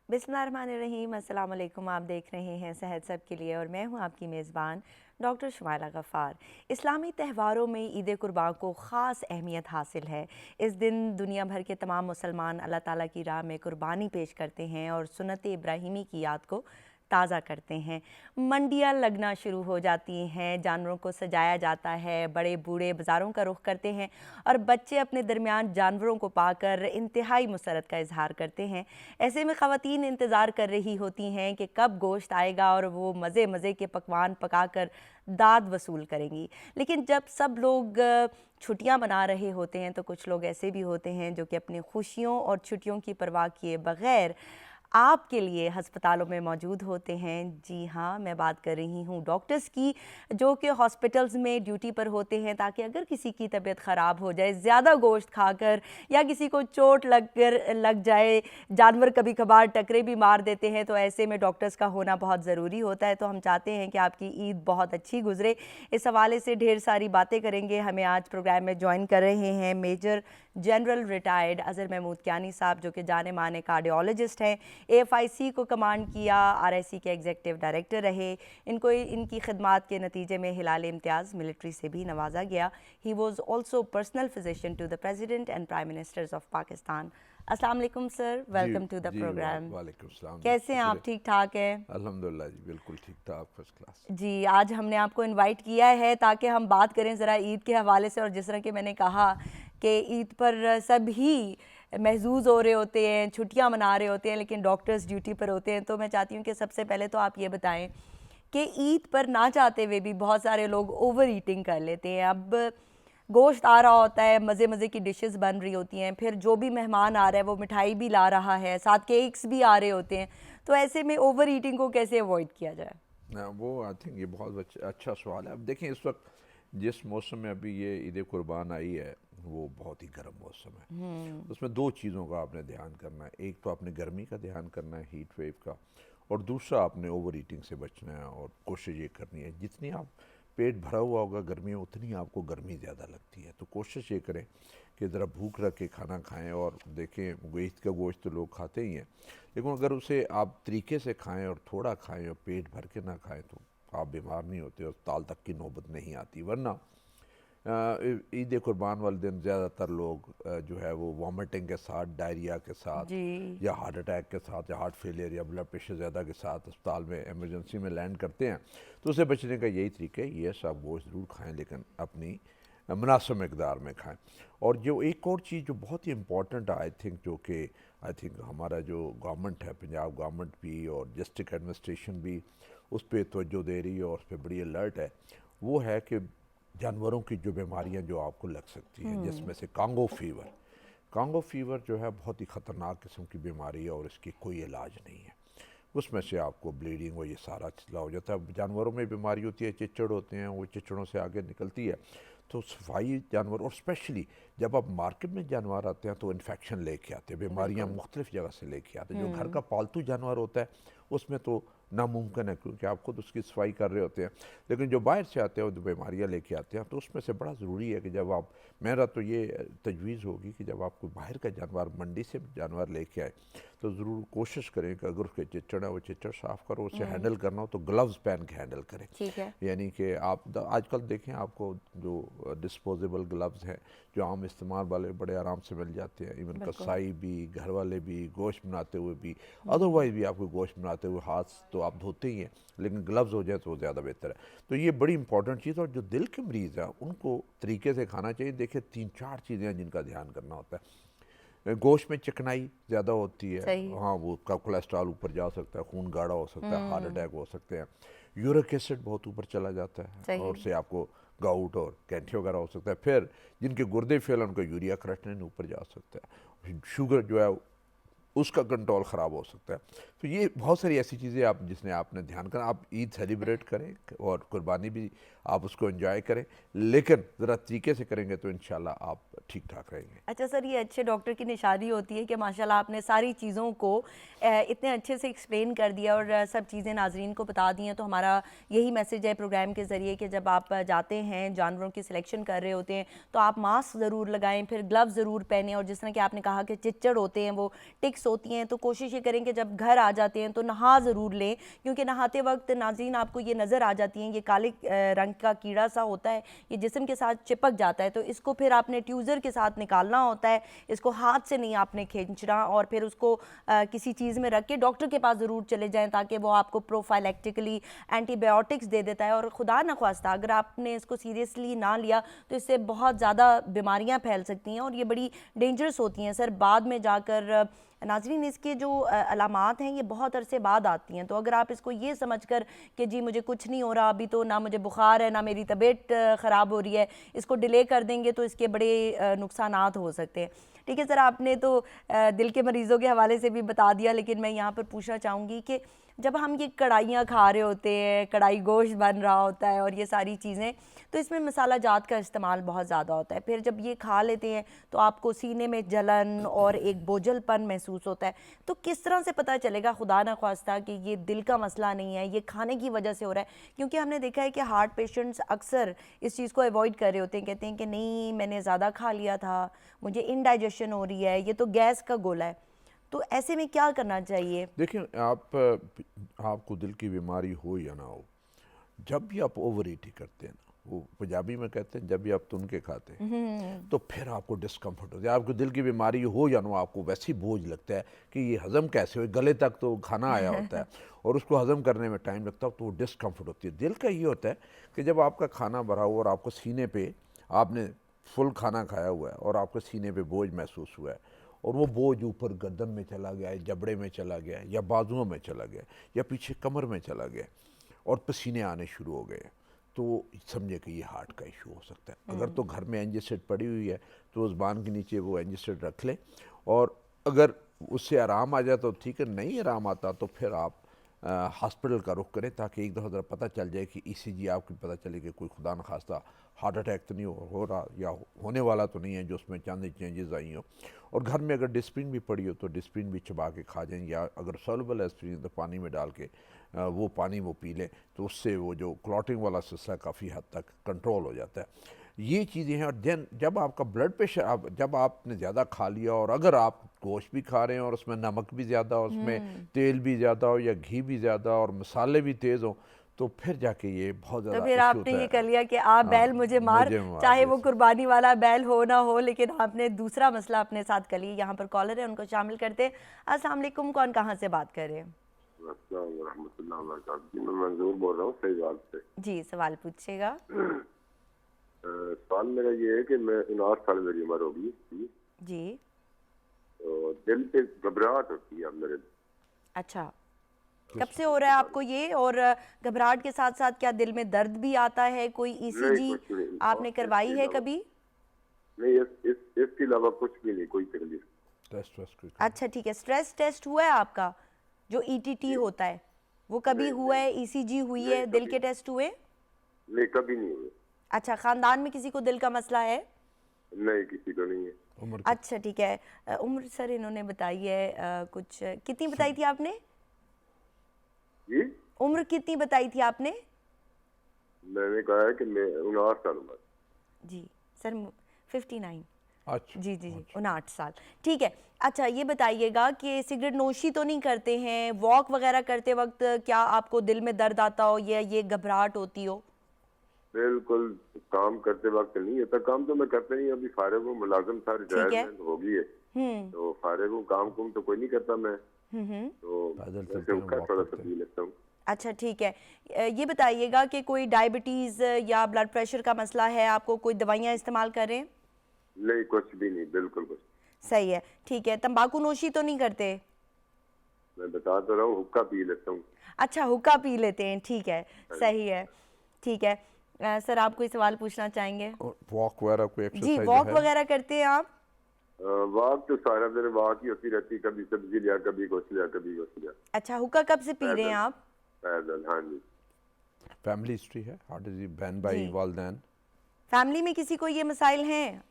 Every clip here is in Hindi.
बिस्मिल्लाहिर्रहमानिर्रहीम, अस्सलाम वालेकुम। आप देख रहे हैं सेहत सब के लिए और मैं हूं आपकी मेज़बान डॉक्टर शुमाइला गफ़ार। इस्लामी त्योहारों में ईद कुर्बान को ख़ास अहमियत हासिल है। इस दिन दुनिया भर के तमाम मुसलमान अल्लाह ताला की राह में कुर्बानी पेश करते हैं और सुन्नत इब्राहिमी की याद को ताज़ा करते हैं। मंडियाँ लगना शुरू हो जाती हैं, जानवरों को सजाया जाता है, बड़े बूढ़े बाज़ारों का रुख करते हैं और बच्चे अपने दरमियान जानवरों को पाकर इंतहाई मुसरत का इजहार करते हैं। ऐसे में ख़वातीन इंतज़ार कर रही होती हैं कि कब गोश्त आएगा और वो मज़े मज़े के पकवान पकाकर दाद वसूल करेंगी। लेकिन जब सब लोग छुट्टियां मना रहे होते हैं तो कुछ लोग ऐसे भी होते हैं जो कि अपनी खुशियों और छुट्टियों की परवाह किए बग़ैर आपके लिए हस्पतालों में मौजूद होते हैं। जी हाँ, मैं बात कर रही हूँ डॉक्टर्स की, जो कि हॉस्पिटल्स में ड्यूटी पर होते हैं ताकि अगर किसी की तबीयत ख़राब हो जाए ज़्यादा गोश्त खाकर या किसी को चोट लग जाए, जानवर कभी कभार टकरे भी मार देते हैं, तो ऐसे में डॉक्टर्स का होना बहुत ज़रूरी होता है। तो हम चाहते हैं कि आपकी ईद बहुत अच्छी गुजरे। इस हवाले से ढेर सारी बातें करेंगे। हमें आज प्रोग्राम में ज्वाइन कर रहे हैं major general retired Azhar Mahmood Kiyani साहब, जो कि जाने माने कार्डियोलॉजिस्ट हैं। AFIC को कमांड किया, RIC के एग्जीक्यूटिव डायरेक्टर रहे। इनको इनकी खिदमात के नतीजे में हिलाल इम्तियाज़ मिलिट्री से भी नवाजा गया। He was also personal physician to the president and prime ministers of Pakistan. अस्सलाम वालेकुम सर, जी welcome to the G programme. वालेकुम सलाम जी, कैसे हैं आप? शुक्रिया। ठीक ठाक हैं? अल्हम्दुलिल्लाह जी, बिल्कुल ठीक ठाक, फर्स्ट क्लास। जी, आज हमने आपको इनवाइट किया है ताकि हम बात करें ज़रा ईद के हवाले से। और जिस तरह कि मैंने कहा कि ईद पर सभी महजूज़ हो रहे होते हैं, छुट्टियां मना रहे होते हैं, लेकिन डॉक्टर्स ड्यूटी पर होते हैं। तो मैं चाहती हूँ कि सबसे पहले तो आप ये बताएं कि ईद पर ना चाहते हुए भी बहुत सारे लोग ओवर ईटिंग कर लेते हैं। अब गोश्त आ रहा होता है, मज़े मज़े की डिशेस बन रही होती हैं, फिर जो भी मेहमान आ रहा है वो मिठाई भी ला रहा है, साथ केक्स भी आ रहे होते हैं। तो ऐसे में ओवर ईटिंग को कैसे अवॉइड किया जाए? वो आई थिंक ये बहुत अच्छा सवाल है। अब देखें, इस वक्त जिस मौसम में अभी ये ईद कुर्बान आई है, वो बहुत ही गर्म मौसम है। उसमें दो चीज़ों का आपने ध्यान करना है। एक तो आपने गर्मी का ध्यान करना है, हीट वेव का, और दूसरा आपने ओवर ईटिंग से बचना है। और कोशिश ये करनी है, जितनी आप पेट भरा हुआ होगा गर्मी में, उतनी आपको गर्मी ज़्यादा लगती है। तो कोशिश ये करें कि ज़रा भूख रख के खाना खाएं। और देखें, ईद का गोश्त तो लोग खाते ही हैं, लेकिन अगर उसे आप तरीके से खाएं और थोड़ा खाएं और पेट भर के ना खाएं तो आप बीमार नहीं होते और ताल तक की नौबत नहीं आती। वरना ईद कुर्बान वाले दिन ज़्यादातर लोग जो है वो वॉमिटिंग के साथ, डायरिया के साथ, जी। या हार्ट अटैक के साथ, या हार्ट फेलियर या ब्लड प्रेशर ज़्यादा के साथ अस्पताल में इमरजेंसी में लैंड करते हैं। तो उसे बचने का यही तरीका है, ये सब वो ज़रूर खाएँ, लेकिन अपनी मुनासिब मकदार में खाएँ। और जो एक और चीज़ जो बहुत ही इम्पॉर्टेंट आई थिंक, जो कि आई थिंक हमारा जो गवर्नमेंट है, पंजाब गवर्नमेंट भी और डिस्ट्रिक्ट एडमिनिस्ट्रेशन भी उस पर तवज्जो दे रही है और उस पर बड़ी अलर्ट है, वो है कि जानवरों की जो बीमारियां जो आपको लग सकती हैं, जिसमें से कांगो फीवर जो है बहुत ही ख़तरनाक किस्म की बीमारी है और इसकी कोई इलाज नहीं है। उसमें से आपको ब्लीडिंग और ये सारा चला हो जाता है। जानवरों में बीमारी होती है, चिचड़ होते हैं, वो चिचड़ों से आगे निकलती है। तो सफाई जानवर, और स्पेशली जब आप मार्केट में जानवर आते हैं तो इन्फेक्शन लेके आते हैं, बीमारियां मुख्तलिफ जगह से लेके आते हैं। जो घर का पालतू जानवर होता है उसमें तो नामुमकिन है, क्योंकि आप खुद उसकी सफाई कर रहे होते हैं। लेकिन जो बाहर से आते हैं वो बीमारियां लेके आते हैं, तो उसमें से बड़ा ज़रूरी है कि जब आप, मेरा तो ये तजवीज़ होगी कि जब आप कोई बाहर का जानवर, मंडी से जानवर लेके आए, तो ज़रूर कोशिश करें कि अगर उसके चिचड़ है वो चिचड़ साफ़ करो। उसे हैंडल करना हो तो ग्लव्स पहन के हैंडल करें। ठीक है। यानी कि आप आजकल देखें, आपको जो डिस्पोजेबल ग्लव्स हैं जो आम इस्तेमाल वाले बड़े आराम से मिल जाते हैं। इवन बिल्कुल। कसाई भी, घर वाले भी, गोश्त बनाते हुए भी, अदरवाइज भी आपको गोश्त बनाते हुए हाथ तो आप धोते ही हैं, लेकिन ग्लव्स हो जाए तो वो ज़्यादा बेहतर है। तो ये बड़ी इंपॉर्टेंट चीज़। और जो दिल के मरीज़ हैं उनको तरीके से खाना चाहिए। देखिए, 3-4 चीज़ें हैं जिनका ध्यान करना होता है। गोश्त में चिकनाई ज़्यादा होती है, सही। हाँ, वो का कोलेस्ट्रॉल ऊपर जा सकता है, खून गाढ़ा हो सकता है, हार्ट हम्म। अटैक हो सकते हैं। यूरिक एसिड बहुत ऊपर चला जाता है और सही। उससे आपको गाउट और कैंठी वगैरह हो सकता है। फिर जिनके गुर्दे फेल, उनको यूरिया क्रिएटिनिन ऊपर जा सकता है। शुगर जो है उसका कंट्रोल ख़राब हो सकता है। तो ये बहुत सारी ऐसी चीज़ें आप जिसने आपने ध्यान करना। आप ईद सेलिब्रेट करें और कुर्बानी भी आप उसको एंजॉय करें, लेकिन ज़रा तरीके से करेंगे तो इंशाल्लाह आप ठीक ठाक रहेंगे। अच्छा सर, ये अच्छे डॉक्टर की निशानी होती है कि माशाल्लाह आपने सारी चीज़ों को इतने अच्छे से एक्सप्लेन कर दिया और सब चीज़ें नाजरीन को बता दी हैं। तो हमारा यही मैसेज है प्रोग्राम के ज़रिए कि जब आप जाते हैं, जानवरों की सिलेक्शन कर रहे होते हैं, तो आप मास्क ज़रूर लगाएं, फिर ग्लव्स ज़रूर पहनें, और जिस तरह कि आपने कहा कि चिच्चड़ होते हैं, वो टिक्स होती हैं, तो कोशिश ये करें कि जब घर आ जाते हैं तो नहा ज़रूर लें, क्योंकि नहाते वक्त नाज़रीन आपको ये नज़र आ जाती हैं, ये काले रंग का कीड़ा सा होता है, ये जिस्म के साथ चिपक जाता है, तो इसको फिर आपने ट्यूज़र के साथ निकालना होता है, इसको हाथ से नहीं आपने खींचना, और फिर उसको किसी चीज़ में रख के डॉक्टर के पास ज़रूर चले जाएं ताकि वो आपको प्रोफाइलेक्टिकली एंटीबायोटिक्स दे देता है। और खुदा न ख्वास्ता अगर आपने इसको सीरियसली ना लिया तो इससे बहुत ज़्यादा बीमारियां फैल सकती हैं और ये बड़ी डेंजरस होती हैं सर। बाद में जाकर नाज़रीन इसके जो अलामात हैं ये बहुत अरसे बाद आती हैं, तो अगर आप इसको ये समझकर कि जी मुझे कुछ नहीं हो रहा, अभी तो ना मुझे बुखार है ना मेरी तबीयत ख़राब हो रही है, इसको डिले कर देंगे तो इसके बड़े नुकसानात हो सकते हैं। ठीक है सर, आपने तो दिल के मरीज़ों के हवाले से भी बता दिया, लेकिन मैं यहाँ पर पूछना चाहूँगी कि जब हम ये कढ़ाइयाँ खा रहे होते हैं, कढ़ाई गोश्त बन रहा होता है और ये सारी चीज़ें, तो इसमें मसाला जात का इस्तेमाल बहुत ज़्यादा होता है, फिर जब ये खा लेते हैं तो आपको सीने में जलन और एक बोझलपन महसूस होता है, तो किस तरह से पता चलेगा खुदा न ख्वास्ता कि ये दिल का मसला नहीं है, ये खाने की वजह से हो रहा है? क्योंकि हमने देखा है कि हार्ट पेशेंट्स अक्सर इस चीज़ को अवॉइड कर रहे होते हैं, कहते हैं कि नहीं मैंने ज़्यादा खा लिया था, मुझे इनडाइजेशन हो रही है, ये तो गैस का गोला है, तो ऐसे में क्या करना चाहिए? देखिए, आपको दिल की बीमारी हो या ना हो, जब भी आप ओवर ईटिंग करते हैं ना, वो पंजाबी में कहते हैं जब भी आप तुन के खाते हैं, तो फिर आपको डिस्कम्फर्ट होता है। आपको दिल की बीमारी हो या ना हो, आपको वैसे ही बोझ लगता है कि ये हज़म कैसे हो, गले तक तो खाना आया होता है और उसको हज़म करने में टाइम लगता है, तो वो डिस्कम्फर्ट होती है। दिल का ये होता है कि जब आपका खाना भरा हुआ और आपको सीने पे, आपने फुल खाना खाया हुआ है और आपको सीने पे बोझ महसूस हुआ है और वो बोझ ऊपर गर्दन में चला गया है, जबड़े में चला गया है, या बाजुओं में चला गया या पीछे कमर में चला गया और पसीने आने शुरू हो गए, तो समझे कि ये हार्ट का इशू हो सकता है। अगर तो घर में एंजिसाइड पड़ी हुई है तो ज़ुबान के नीचे वो एंजिसाइड रख लें, और अगर उससे आराम आ जाए तो ठीक है, नहीं आराम आता तो फिर आप हॉस्पिटल का रुख करें, ताकि एक दफ़ा पता चल जाए कि ईसीजी आपकी पता चले कि कोई खुदा न खास्ता हार्ट अटैक तो नहीं हो रहा या होने वाला तो नहीं है जो उसमें चंद चेंजेस आई हो। और घर में अगर डिस्प्रिन भी पड़ी हो तो डिस्प्रिन भी चबा के खा जाएं, या अगर सॉल्युबल एस्पिरिन तो पानी में डाल के वो पानी वो पी लें, तो उससे वो जो क्लॉटिंग वाला सिलसिला काफ़ी हद तक कंट्रोल हो जाता है। ये चीज़ें हैं। और जब आपका ब्लड प्रेशर, जब आपने ज़्यादा खा लिया और अगर आप गोश्त भी खा रहे हैं और उसमें नमक भी ज़्यादा हो, उसमें तेल भी ज़्यादा हो या घी भी ज़्यादा और मसाले भी तेज़ हो, तो फिर जाके ये बहुत तो ज़्यादा फिर इशू आपने होता ये है। कर लिया कि आप बैल मुझे मार, चाहे वो कुर्बानी वाला बैल हो ना हो, लेकिन आपने दूसरा मसला अपने साथ कर लिया। यहाँ पर कॉलर है, उनको शामिल करते हैं। अस्सलाम वालेकुम, कौन कहाँ से बात कर रहे हैं? जी, मैं मंजूर बोल रहा हूँ सहीवाल से। जी, सवाल पूछिएगा। सवाल मेरा ये है कि मैं 59 साल मेरी उम्र होगी जी। तो दिल पे घबराहट होती है मेरे। अच्छा, कब से हो रहा है आपको ये? और घबराहट के साथ साथ क्या दिल में दर्द भी आता है? कोई ईसीजी आपने करवाई है कभी? नहीं, इसके अलावा कुछ भी नहीं, कोई तकलीफ। अच्छा ठीक है, स्ट्रेस टेस्ट हुआ है आपका जो ईटीटी होता है वो कभी हुआ है? ईसीजी हुई है? दिल के टेस्ट हुए? नहीं, कभी नहीं हुए। अच्छा, खानदान में किसी को दिल का मसला है? नहीं, किसी को नहीं है। अच्छा ठीक है। उम्र सर इन्होंने बताई है कुछ, कितनी बताई थी आपने? जी, उम्र कितनी बताई थी आपने? मैंने कहा है कि मैं 59 साल उम्र। जी सर, 59। अच्छा, जी जी जी, 59 साल, ठीक है। अच्छा ये बताइएगा कि सिगरेट नोशी तो नहीं करते हैं? वॉक वगैरह करते वक्त क्या आपको दिल में दर्द आता हो या ये घबराहट होती हो? बिल्कुल, काम करते वक्त नहीं होता। काम तो मैं करता नहीं, अभी फारिग हूँ, मुलाजिम था, रिटायरमेंट हो गई है तो फारिग हूँ, काम कुम तो कोई नहीं करता मैं, तो ऐसे उसका थोड़ा सा पी लेता हूँ। अच्छा ठीक है। ये बताइएगा कि कोई डायबिटीज़ या ब्लड प्रेशर का मसला है आपको? कोई दवाइयाँ इस्तेमाल कर रहे हैं? नहीं, कुछ भी नहीं, बिल्कुल कुछ। सही है, ठीक है। तंबाकू नोशी तो नहीं करते? मैं बता तो रहा हूँ, हुक्का पी लेता हूँ। अच्छा, हुक्का पी लेते हैं, ठीक है, सही है, ठीक है। सर आप कोई सवाल पूछना चाहेंगे? वॉक वगैरह कोई जी, एक्सरसाइज वॉक है? वगैरह करते हैं आप? वॉक तो सारा दिन वॉक ही होती रहती, कभी सब्जी लिया, कभी कुछ लिया, कभी कुछ लिया। अच्छा, हुक्का कब से पी रहे हैं आप? पैदल, हाँ जी। फैमिली हिस्ट्री है? हार्ट डिजीज, बहन भाई, जी। वालदैन? फैमिली में किसी को ये मसाइल हैं?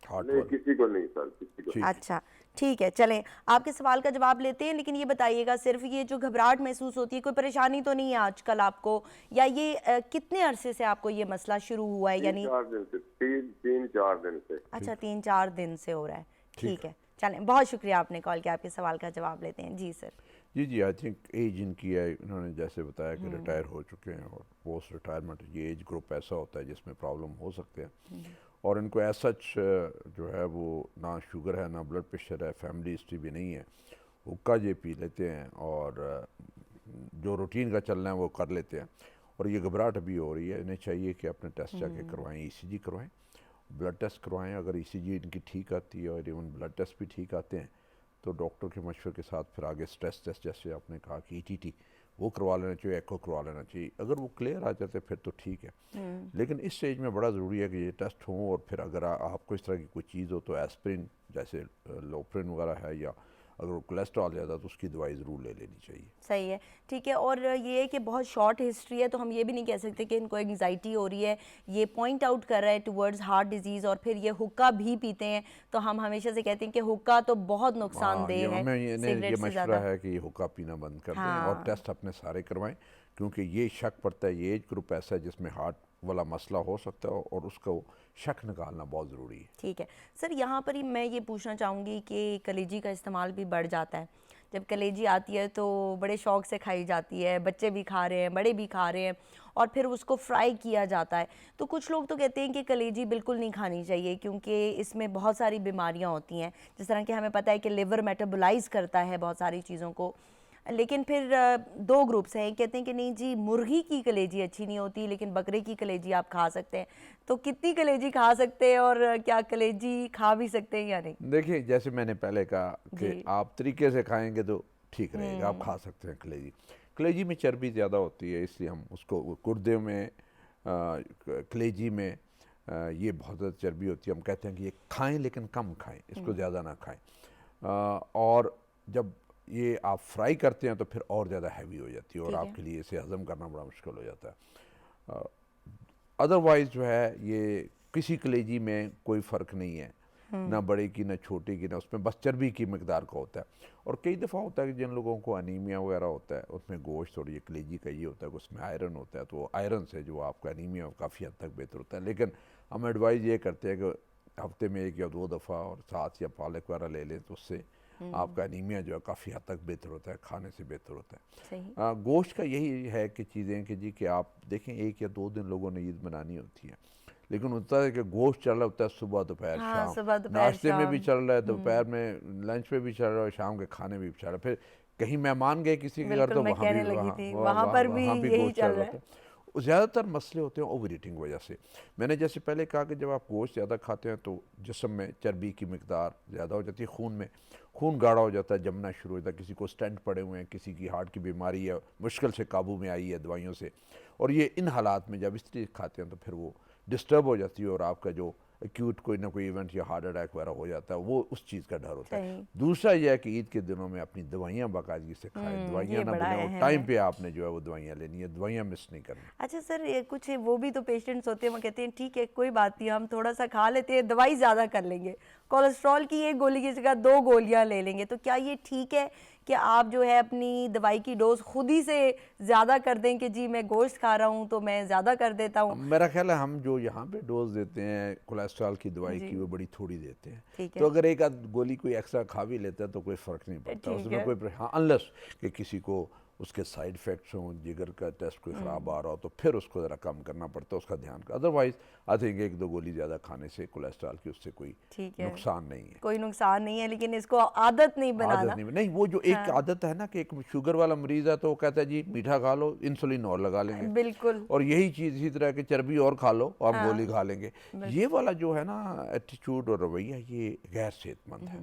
नहीं, किसी को नहीं सर, किसी को। अच्छा ठीक है, चलें आपके सवाल का जवाब लेते हैं, लेकिन ये बताइएगा सिर्फ ये जो घबराहट महसूस होती है, कोई परेशानी तो नहीं है आजकल आपको, या ये कितने अरसे से आपको ये मसला शुरू हुआ है? यानी 3-4 दिन से, तीन चार दिन से। अच्छा 3-4 दिन से हो रहा है। ठीक है, चलें, बहुत शुक्रिया आपने कॉल किया, आपके सवाल का जवाब लेते हैं। जी सर। जी आई थिंक एज इनकी है, इन्होंने जैसे बताया कि रिटायर हो चुके हैं और पोस्ट रिटायरमेंट ये एज ग्रुप ऐसा होता है जिसमें प्रॉब्लम हो सकते हैं, और इनको एज सच जो है वो ना शुगर है ना ब्लड प्रेशर है, फैमिली हिस्ट्री भी नहीं है, हुक्का ये पी लेते हैं और जो रूटीन का चलना है वो कर लेते हैं, और ये घबराहट भी हो रही है। इन्हें चाहिए कि अपने टेस्ट जाके करवाएं, ईसीजी करवाएं, ब्लड टेस्ट करवाएं। अगर ईसीजी इनकी ठीक आती है और इवन ब्लड टेस्ट भी ठीक आते हैं तो डॉक्टर के मशवरे के साथ फिर आगे स्ट्रेस टेस्ट जैसे आपने कहा कि ईटीटी वो करवा लेना चाहिए, एको करवा लेना चाहिए। अगर वो क्लियर आ जाते फिर तो ठीक है, लेकिन इस स्टेज में बड़ा ज़रूरी है कि ये टेस्ट हों, और फिर अगर आपको इस तरह की कोई चीज़ हो तो एस्प्रिन जैसे लोप्रिन वगैरह है, या अगर कोलेस्ट्रॉल ज़्यादा तो उसकी दवाई ज़रूर ले लेनी चाहिए। सही है, ठीक है। और ये है कि बहुत शॉर्ट हिस्ट्री है तो हम ये भी नहीं कह सकते कि इनको एंग्जाइटी हो रही है। ये पॉइंट आउट कर रहा है टुवर्ड्स हार्ट डिजीज़, और फिर ये हुक्का भी पीते हैं, तो हम हमेशा से कहते हैं कि हुक्का तो बहुत नुकसानदेह है, ये मशवरा है कि हुक्का पीना बंद कर दें और टेस्ट अपने सारे करवाएं, क्योंकि ये शक पड़ता है, ये एज ग्रुप ऐसा है जिसमें हार्ट वाला मसला हो सकता है और उसका शक निकालना बहुत ज़रूरी है। ठीक है सर, यहाँ पर ही मैं ये पूछना चाहूँगी कि कलेजी का इस्तेमाल भी बढ़ जाता है। जब कलेजी आती है तो बड़े शौक़ से खाई जाती है, बच्चे भी खा रहे हैं, बड़े भी खा रहे हैं, और फिर उसको फ्राई किया जाता है। तो कुछ लोग तो कहते हैं कि कलेजी बिल्कुल नहीं खानी चाहिए क्योंकि इसमें बहुत सारी बीमारियाँ होती हैं, जिस तरह कि हमें पता है कि लिवर मेटाबोलाइज़ करता है बहुत सारी चीज़ों को। लेकिन फिर दो ग्रुप्स हैं, कहते हैं कि नहीं जी मुर्गी की कलेजी अच्छी नहीं होती, लेकिन बकरे की कलेजी आप खा सकते हैं। तो कितनी कलेजी खा सकते हैं और क्या कलेजी खा भी सकते हैं या नहीं? देखिए, जैसे मैंने पहले कहा कि आप तरीके से खाएंगे तो ठीक रहेगा, आप खा सकते हैं कलेजी। कलेजी में चर्बी ज़्यादा होती है, इसलिए हम उसको गुर्दे में कलेजी में ये बहुत ज़्यादा चर्बी होती है। हम कहते हैं कि ये खाएं लेकिन कम खाएं, इसको ज़्यादा ना खाएं। और जब ये आप फ्राई करते हैं तो फिर और ज़्यादा हैवी हो जाती है और आपके लिए इसे हज़म करना बड़ा मुश्किल हो जाता है। अदरवाइज़ जो है ये किसी कलेजी में कोई फ़र्क नहीं है, ना बड़े की ना छोटे की, ना उसमें बस चर्बी की मकदार का होता है। और कई दफ़ा होता है कि जिन लोगों को अनीमिया वगैरह होता है उसमें गोश्त और ये कलेजी का ये होता है कि उसमें आयरन होता है, तो आयरन से जो आपका अनीमिया काफ़ी हद तक बेहतर होता है। लेकिन हम एडवाइज़ ये करते हैं कि हफ्ते में 1 या 2 दफ़ा और साथ या पालक वगैरह ले लें तो उससे आपका अनीमिया जो है काफ़ी हद तक बेहतर होता है, खाने से बेहतर होता है। गोश्त का यही है कि चीज़ें कि जी कि आप देखें 1 या 2 दिन लोगों ने ईद मनानी होती है, लेकिन होता है कि गोश्त चल रहा होता है सुबह दोपहर शाम, नाश्ते में भी चल रहा है, दोपहर में लंच में भी चल रहा है, शाम के खाने में भी चल रहा है। फिर कहीं मेहमान गए किसी के घर तो वहाँ पर भी गोश्त चल रहा था। ज़्यादातर मसले होते हैं ओवर ईटिंग वजह से। मैंने जैसे पहले कहा कि जब आप गोश्त ज़्यादा खाते हैं तो जिस्म में चर्बी की मिकदार ज़्यादा हो जाती है, खून में खून गाढ़ा हो जाता है, जमना शुरू हो जाता है। किसी को स्टेंट पड़े हुए हैं, किसी की हार्ट की बीमारी है, मुश्किल से काबू में आई है दवाइयों से, और ये इन हालात में जब इस चीज़ खाते हैं तो फिर वो डिस्टर्ब हो जाती है और आपका जो एक्यूट कोई ना कोई इवेंट या हार्ट अटैक वगैरह हो जाता है, वो उस चीज़ का डर होता है। दूसरा यह है कि ईद के दिनों में अपनी दवाइयाँ बाकायदगी से खाएं, दवाइयाँ ना बनाओ, टाइम पे आपने जो है वो दवाइयाँ लेनी है, दवाइयाँ मिस नहीं करनी। अच्छा सर, ये कुछ वो भी तो पेशेंट्स होते हैं, वो कहते हैं ठीक है कोई बात नहीं, हम थोड़ा सा खा लेते हैं, दवाई ज़्यादा कर लेंगे, कोलेस्ट्रॉल की 1 गोली की जगह 2 गोलियाँ ले लेंगे, तो क्या ये ठीक है कि आप जो है अपनी दवाई की डोज खुद ही से ज़्यादा कर दें कि जी मैं गोश्त खा रहा हूँ तो मैं ज़्यादा कर देता हूँ? मेरा ख्याल है हम जो यहाँ पे डोज देते हैं कोलेस्ट्रॉल की दवाई की वो बड़ी थोड़ी देते हैं, तो अगर एक आध गोली कोई एक्स्ट्रा खा भी लेता है तो कोई फ़र्क नहीं पड़ता उसमें कोई। हाँ, अनलेस कि किसी को उसके साइड इफ़ेक्ट्स हों, जिगर का टेस्ट कोई ख़राब आ रहा हो तो फिर उसको ज़रा कम करना पड़ता है, उसका ध्यान का। अदरवाइज़ आई थिंक 1-2 गोली ज़्यादा खाने से कोलेस्ट्रॉल की उससे कोई नुकसान नहीं है, कोई नुकसान नहीं है, लेकिन इसको आदत नहीं बनाना। नहीं, वो जो एक आदत है ना कि एक शुगर वाला मरीज़ है तो वो कहता है जी मीठा खा लो, इंसुलिन और लगा लेंगे, बिल्कुल, और यही चीज़ इसी तरह की चर्बी और खा लो और हम गोली खा लेंगे। ये वाला जो है ना एटीट्यूड और रवैया ये गैर सेहतमंद है।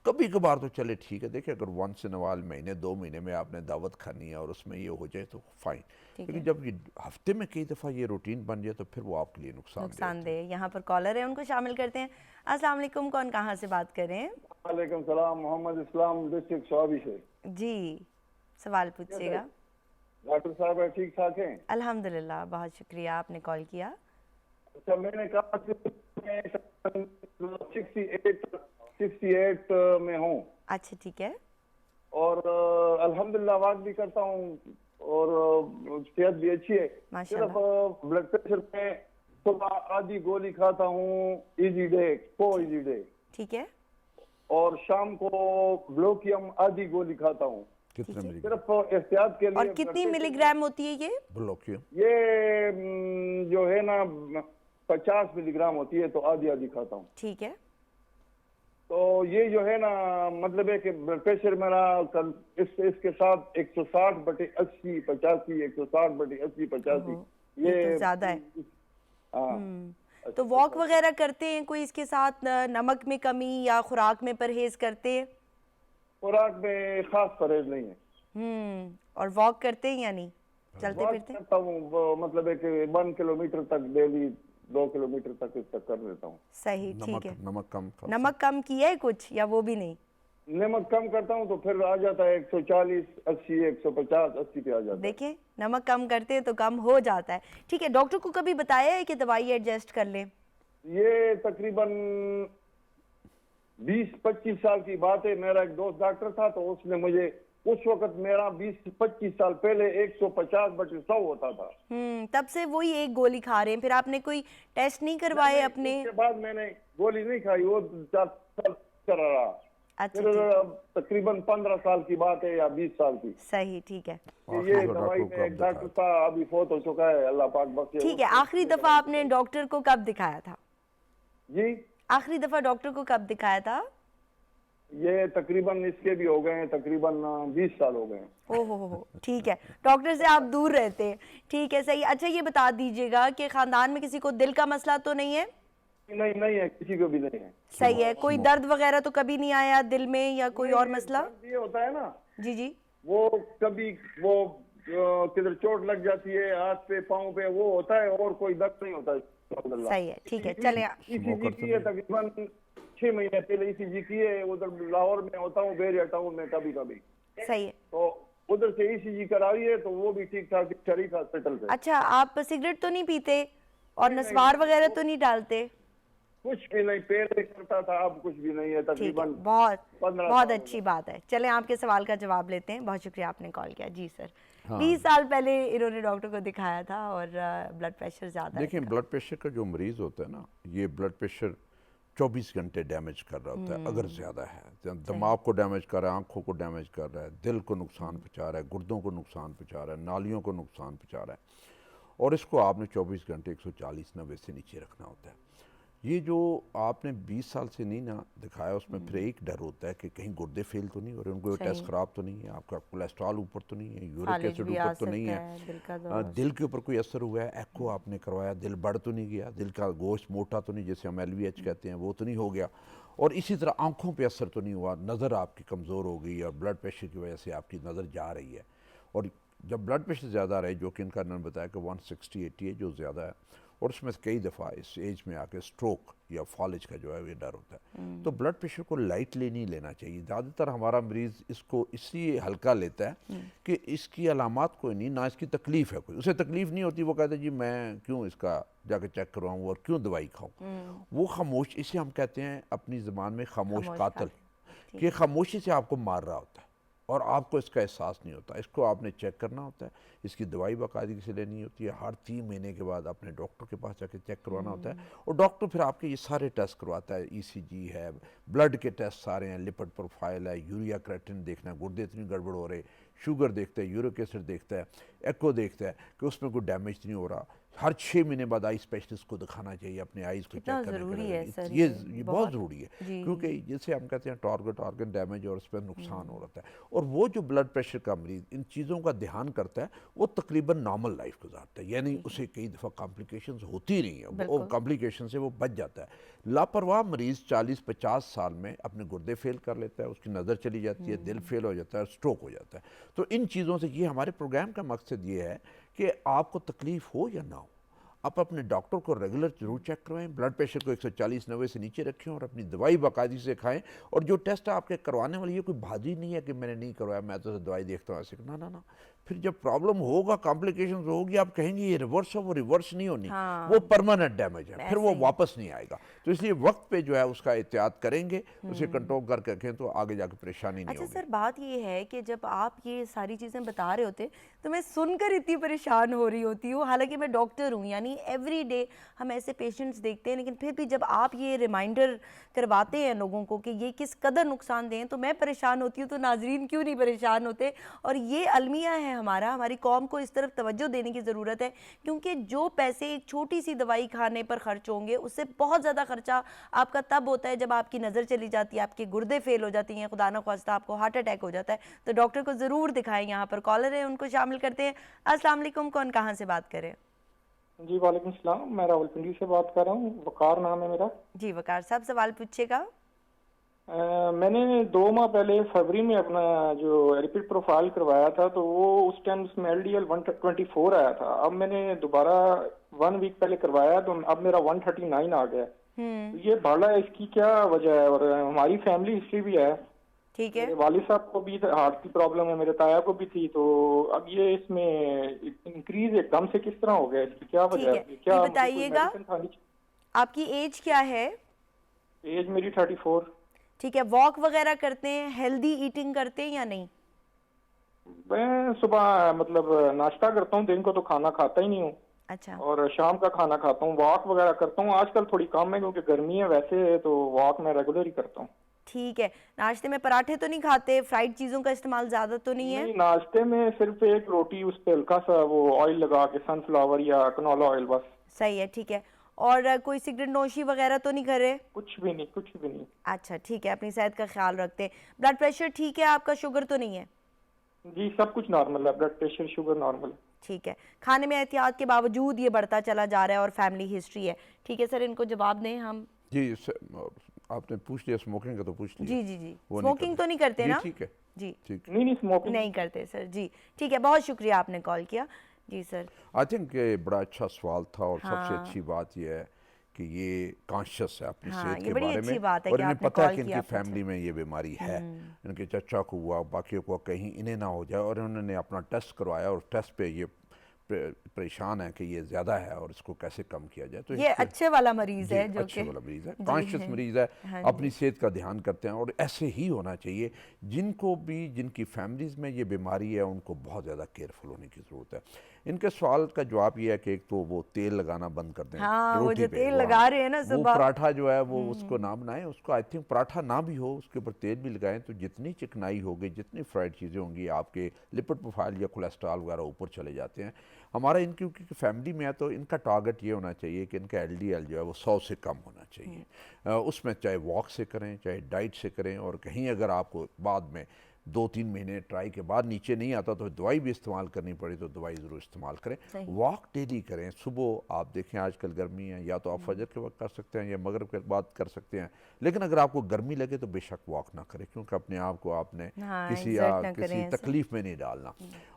कभी कभार तो चले ठीक है, देखिए अगर वंस इन अ व्हाइल महीने 2 महीने में आपने दावत खानी है और उसमें ये हो जाए तो फाइन, लेकिन जब ये हफ्ते में कई दफ़ा ये रूटीन बन जाए तो फिर वो आपके लिए नुकसानदेह। यहाँ पर कॉलर है, उनको शामिल करते हैं। अस्सलाम वालेकुम, कौन कहाँ से बात कर रहे हैं? वालेकुम सलाम, मोहम्मद इस्लाम डिस्ट्रिक्ट स्वाबी से। जी सवाल पूछिएगा। डॉक्टर साहब ठीक ठाक हैं? अल्हम्दुलिल्लाह, बहुत शुक्रिया आपने कॉल किया। अच्छा, मैंने कहा 68 में हूँ अच्छा ठीक है। और अल्हम्दुलिल्लाह वाक भी करता हूँ और सेहत भी अच्छी है। सिर्फ माशाल्लाह। ब्लड प्रेशर में सुबह आधी गोली खाता हूँ इजी डे को इजी डे, ठीक है। और शाम को ब्लोकियम आधी गोली खाता हूँ कितने मिलीग्राम? सिर्फ एहतियात के लिए। और कितनी मिलीग्राम होती है ये? ब्लोकियम ये जो है ना 50 मिलीग्राम होती है, तो आधी आधी खाता हूँ। ठीक है। तो ये जो है ना मतलब है कि ब्लड प्रेशर मेरा इसके साथ 160/80 85 160/80 85 ये तो ज्यादा है। हाँ। तो वॉक वगैरह करते हैं कोई इसके साथ? नमक में कमी या खुराक में परहेज करते हैं? खुराक में खास परहेज नहीं है। और वॉक करते हैं या नहीं, चलते वॉक फिरते? करता हूँ, मतलब है कि 1 किलोमीटर तक डेली, 2 किलोमीटर तक इस तक कर लेता हूँ। सही, ठीक है। नमक कम नमक कम किया है कुछ या वो भी नहीं? नमक कम करता हूँ तो फिर आ जाता है 140 80 150 80 पे आ जाता है। देखिए नमक कम करते हैं तो कम हो जाता है। ठीक है, डॉक्टर को कभी बताया है कि दवाई एडजस्ट कर लें? ये तकरीबन 20-25 साल की बात है। मेरा एक दोस्त डॉक्टर था, तो उसने मुझे उस वक्त मेरा 20-25 साल पहले 150/100 होता था। तब से वही एक गोली खा रहे हैं। फिर आपने कोई टेस्ट नहीं करवाए अपने? उसके बाद मैंने गोली नहीं खाई, वो 4 साल कर रहा। अच्छा फिर ठीक। तकरीबन 15 साल की बात है या 20 साल की। सही, ठीक है। ये दवाई में एक डॉक्टर था, अभी फोत हो चुका है, अल्लाह पाक बख्शे। ठीक है, आखिरी दफा आपने डॉक्टर को कब दिखाया था? जी, आखिरी दफा डॉक्टर को कब दिखाया था? ये तकरीबन इसके भी हो गए हैं, तकरीबन 20 साल हो गए हैं। ओहो, ठीक है। डॉक्टर से आप दूर रहते हैं, ठीक है, सही। अच्छा ये बता दीजिएगा कि खानदान में किसी को दिल का मसला तो नहीं है? नहीं है, किसी को भी नहीं है। सही है। कोई दर्द वगैरह तो कभी नहीं आया दिल में या कोई और मसला? ये होता है ना, जी, वो कभी वो किधर चोट लग जाती है हाथ पे पाँव पे, वो होता है, और कोई दर्द नहीं होता है। सही है, ठीक है, चले। ईसीजी की है तकरीबन 6 महीने पहले ईसीजी की है, उधर लाहौर में होता हूँ, बेरिया टाउन में कभी कभी। सही है। तो उधर से ईसीजी कराई है, तो वो भी ठीक ठाक शरीफ हॉस्पिटल से। अच्छा, आप सिगरेट तो नहीं पीते और नस्वार वगैरह तो नहीं डालते? कुछ भी नहीं, पहले करता था, अब कुछ भी नहीं है। ठीक है, तकरीबन बहुत अच्छी बात है। चले आपके सवाल का जवाब लेते हैं। बहुत शुक्रिया आपने कॉल किया। जी सर, 20 साल पहले इन्होंने डॉक्टर को दिखाया था और ब्लड प्रेशर ज़्यादा है। देखिए, ब्लड प्रेशर का जो मरीज़ होता है ना, ये ब्लड प्रेशर 24 घंटे डैमेज कर रहा होता है अगर ज़्यादा है। दिमाग को डैमेज कर रहा है, आँखों को डैमेज कर रहा है, दिल को नुकसान पहुँचा रहा है, गुर्दों को नुकसान पहुँचा रहा है, नालियों को नुकसान पहुँचा रहा है, और इसको आपने 24 घंटे 140-90 से नीचे रखना होता है। ये जो आपने 20 साल से नहीं ना दिखाया, उसमें फिर एक डर होता है कि कहीं गुर्दे फेल तो नहीं हो रहे, उनको टेस्ट ख़राब तो नहीं है, आपका कोलेस्ट्रॉल ऊपर तो नहीं है, यूरिक एसिड ऊपर तो नहीं है, दिल के ऊपर कोई असर हुआ है, एको आपने करवाया, दिल बढ़ तो नहीं गया, दिल का गोश्त मोटा तो नहीं, जैसे हम LVH कहते हैं, वो तो नहीं हो गया, और इसी तरह आँखों पर असर तो नहीं हुआ, नज़र आपकी कमज़ोर हो गई और ब्लड प्रेशर की वजह से आपकी नज़र जा रही है। और जब ब्लड प्रेशर ज़्यादा रहे, जो कि इनका उन्होंने बताया कि 160/80 है, जो ज़्यादा है, और उसमें कई दफ़ा इस एज में आके स्ट्रोक या फॉलेज का जो है ये डर होता है। तो ब्लड प्रेशर को लाइटली नहीं लेना चाहिए। ज़्यादातर हमारा मरीज़ इसको इसलिए हल्का लेता है कि इसकी अलामात कोई नहीं, ना इसकी तकलीफ़ है कोई, उसे तकलीफ़ नहीं होती, वो कहता है जी मैं क्यों इसका जाके चेक करवाऊँ और क्यों दवाई खाऊँ। वो खामोश, इसे हम कहते हैं अपनी ज़बान में खामोश कातिल, कि खामोशी से आपको मार रहा होता है और आपको इसका एहसास नहीं होता। इसको आपने चेक करना होता है, इसकी दवाई बाकायदगी से लेनी होती है, हर 3 महीने के बाद अपने डॉक्टर के पास जाके चेक करवाना होता है, और डॉक्टर फिर आपके ये सारे टेस्ट करवाता है। ECG है, ब्लड के टेस्ट सारे हैं, लिपिड प्रोफाइल है, यूरिया क्रेटिन देखना है, गुर्दे इतनी गड़बड़ हो रहे, शुगर देखता है, यूरिक एसिड देखता है, एको देखता है कि उसमें कोई डैमेज नहीं हो रहा। हर 6 महीने बाद आई स्पेशलिस्ट को दिखाना चाहिए, अपने आईज को चेक करने ज़रूरी है सर, ये बहुत ज़रूरी है, क्योंकि जैसे हम कहते हैं टारगेट ऑर्गन डैमेज और उस पर नुकसान हो रहा है। और वो जो ब्लड प्रेशर का मरीज़ इन चीज़ों का ध्यान करता है, वो तकरीबन नॉर्मल लाइफ गुजारता है, यानी उसे कई दफ़ा कॉम्प्लिकेशंस होती नहीं है, और कॉम्प्लिकेशन से वो बच जाता है। लापरवाह मरीज़ 40-50 साल में अपने गुर्दे फेल कर लेता है, उसकी नज़र चली जाती है, दिल फेल हो जाता है, स्ट्रोक हो जाता है। तो इन चीज़ों से, ये हमारे प्रोग्राम का मकसद ये है कि आपको तकलीफ़ हो या ना हो, आप अपने डॉक्टर को रेगुलर जरूर चेक करवाएं, ब्लड प्रेशर को 140-90 से नीचे रखें, और अपनी दवाई बाकायदगी से खाएं। और जो टेस्ट आपके करवाने वाली, ये कोई भाजी नहीं है कि मैंने नहीं करवाया, मैं तो दवाई देखता हूँ ऐसे, ना ना ना, फिर जब प्रॉब्लम होगा, कॉम्प्लिकेशंस होगी, आप कहेंगे ये रिवर्स है, वो रिवर्स नहीं होनी, वो परमानेंट डैमेज है, फिर वो वापस नहीं आएगा। तो इसलिए वक्त पे जो है उसका एहतियात करेंगे, उसे कंट्रोल करके रखें तो आगे जाकर परेशानी नहीं होगी। अच्छा सर, बात ये है कि जब आप ये सारी चीज़ें बता रहे होते तो मैं सुनकर इतनी परेशान हो रही होती हूँ, हालांकि मैं डॉक्टर हूँ, यानी एवरी डे हम ऐसे पेशेंट्स देखते हैं, लेकिन फिर भी जब आप ये रिमाइंडर करवाते हैं लोगों को कि ये किस कदर नुकसानदेह हैं, तो मैं परेशान होती हूँ, तो नाजरीन क्यों नहीं परेशान होते। और ये अलमिया है हमारी कौम को इस तरफ तवज्जो देने की ज़रूरत है, क्योंकि जो पैसे एक छोटी सी दवाई खाने पर खर्च होंगे, उससे बहुत ज़्यादा खर्चा आपका तब होता है जब आपकी नज़र चली जाती है, आपके गुर्दे फेल हो जाती हैं, खुदा न ख्वास्ता आपको हार्ट अटैक हो जाता है। तो डॉक्टर को ज़रूर दिखाएं। यहाँ पर कॉलर है, उनको शामिल करते हैं। अस्सलाम वालेकुम, कौन कहाँ से बात करें? जी वालेकुम सलाम, मैं रावलपिंडी से बात कर रहा हूँ, वकार नाम है मेरा। जी वकार साहब, सवाल पूछिएगा। मैंने 2 माह पहले फरवरी में अपना जो रिपीट प्रोफाइल करवाया था, तो वो उस टाइम उसमें LDL 124 आया था। अब मैंने दोबारा 1 वीक पहले करवाया तो अब मेरा 139 आ गया। तो ये बढ़ा है, इसकी क्या वजह है? और हमारी फैमिली हिस्ट्री भी है, ठीक है। मेरे वालिद साहब को भी हार्ट की प्रॉब्लम है, मेरे ताया को भी थी। तो अब ये इसमें इंक्रीज एकदम से किस तरह हो गया, इसकी क्या वजह है? क्या बताइएगा, आपकी एज क्या है? एज मेरी 34। ठीक है। वॉक वगैरह करते हैं, हेल्दी ईटिंग करते हैं या नहीं? मैं सुबह मतलब नाश्ता करता हूँ, दिन को तो खाना खाता ही नहीं हूँ। अच्छा। और शाम का खाना खाता हूँ, वॉक वगैरह करता हूँ। आजकल थोड़ी कम है क्योंकि गर्मी है, वैसे तो वॉक मैं रेगुलर ही करता हूँ। ठीक है। नाश्ते में पराठे तो नहीं खाते, फ्राइड चीजों का इस्तेमाल ज्यादा तो नहीं है? नहीं, नाश्ते में सिर्फ एक रोटी, उस पे हल्का सा वो ऑयल लगा के, सनफ्लावर या कनोला ऑयल, बस। सही है, ठीक है। और कोई सिगरेट नोशी वगैरह तो नहीं कर रहे? कुछ भी नहीं, कुछ भी नहीं। अच्छा, ठीक है। अपनी सेहत का ख्याल रखते हैं। ब्लड प्रेशर ठीक है आपका? शुगर तो नहीं है? जी सब कुछ नॉर्मल है, ब्लड प्रेशर शुगर नॉर्मल। ठीक है। खाने में एहतियात के बावजूद ये बढ़ता चला जा रहा है और फैमिली हिस्ट्री है। ठीक है सर, इनको जवाब दें हम। जी आपने पूछ लिया, स्मोकिंग का तो पूछ लिया। जी जी जी, स्मोकिंग तो नहीं करते ना? ठीक है जी, ठीक। नहीं स्मोकिंग नहीं करते सर। जी ठीक है, बहुत शुक्रिया आपने कॉल किया। जी सर। आई थिंक ये बड़ा अच्छा सवाल था, और सबसे अच्छी बात यह है कि ये कॉन्शियस है अपनी सेहत के बारे में, और इन्हें पता है कि इनकी फैमिली में ये बीमारी है, इनके चचा को हुआ, बाकियों को कहीं इन्हें ना हो जाए, और उन्होंने अपना टेस्ट करवाया और टेस्ट पे ये परेशान है कि ये ज़्यादा है और इसको कैसे कम किया जाए। तो ये अच्छे वाला मरीज है, जो अच्छे वाला मरीज है, कॉन्शियस मरीज है, अपनी सेहत का ध्यान करते हैं, और ऐसे ही होना चाहिए। जिनको भी, जिनकी फैमिलीज़ में ये बीमारी है, उनको बहुत ज़्यादा केयरफुल होने की ज़रूरत है। इनके सवाल का जवाब ये है कि एक तो वो तेल लगाना बंद कर दें। हाँ, वो जो तेल लगा रहे हैं ना सुबह, वो पराठा जो है वो उसको ना बनाएं, उसको आई थिंक पराठा ना भी हो, उसके ऊपर तेल भी लगाएं, तो जितनी चिकनाई होगी, जितनी फ्राइड चीज़ें होंगी, आपके लिपिड प्रोफाइल या कोलेस्ट्रॉल वगैरह ऊपर चले जाते हैं। हमारा इनकी क्योंकि फैमिली में है, तो इनका टारगेट ये होना चाहिए कि इनका LDL जो है वो 100 से कम होना चाहिए। उसमें चाहे वॉक से करें, चाहे डाइट से करें, और कहीं अगर आपको बाद में 2-3 महीने ट्राई के बाद नीचे नहीं आता तो दवाई भी इस्तेमाल करनी पड़ी तो दवाई ज़रूर इस्तेमाल करें। वॉक डेली करें। सुबह आप देखें आजकल गर्मी है, या तो आप फजर के वक्त कर सकते हैं या मगरिब के बाद कर सकते हैं, लेकिन अगर आपको गर्मी लगे तो बेशक वॉक ना करें, क्योंकि अपने आप को आपने किसी तकलीफ में नहीं डालना।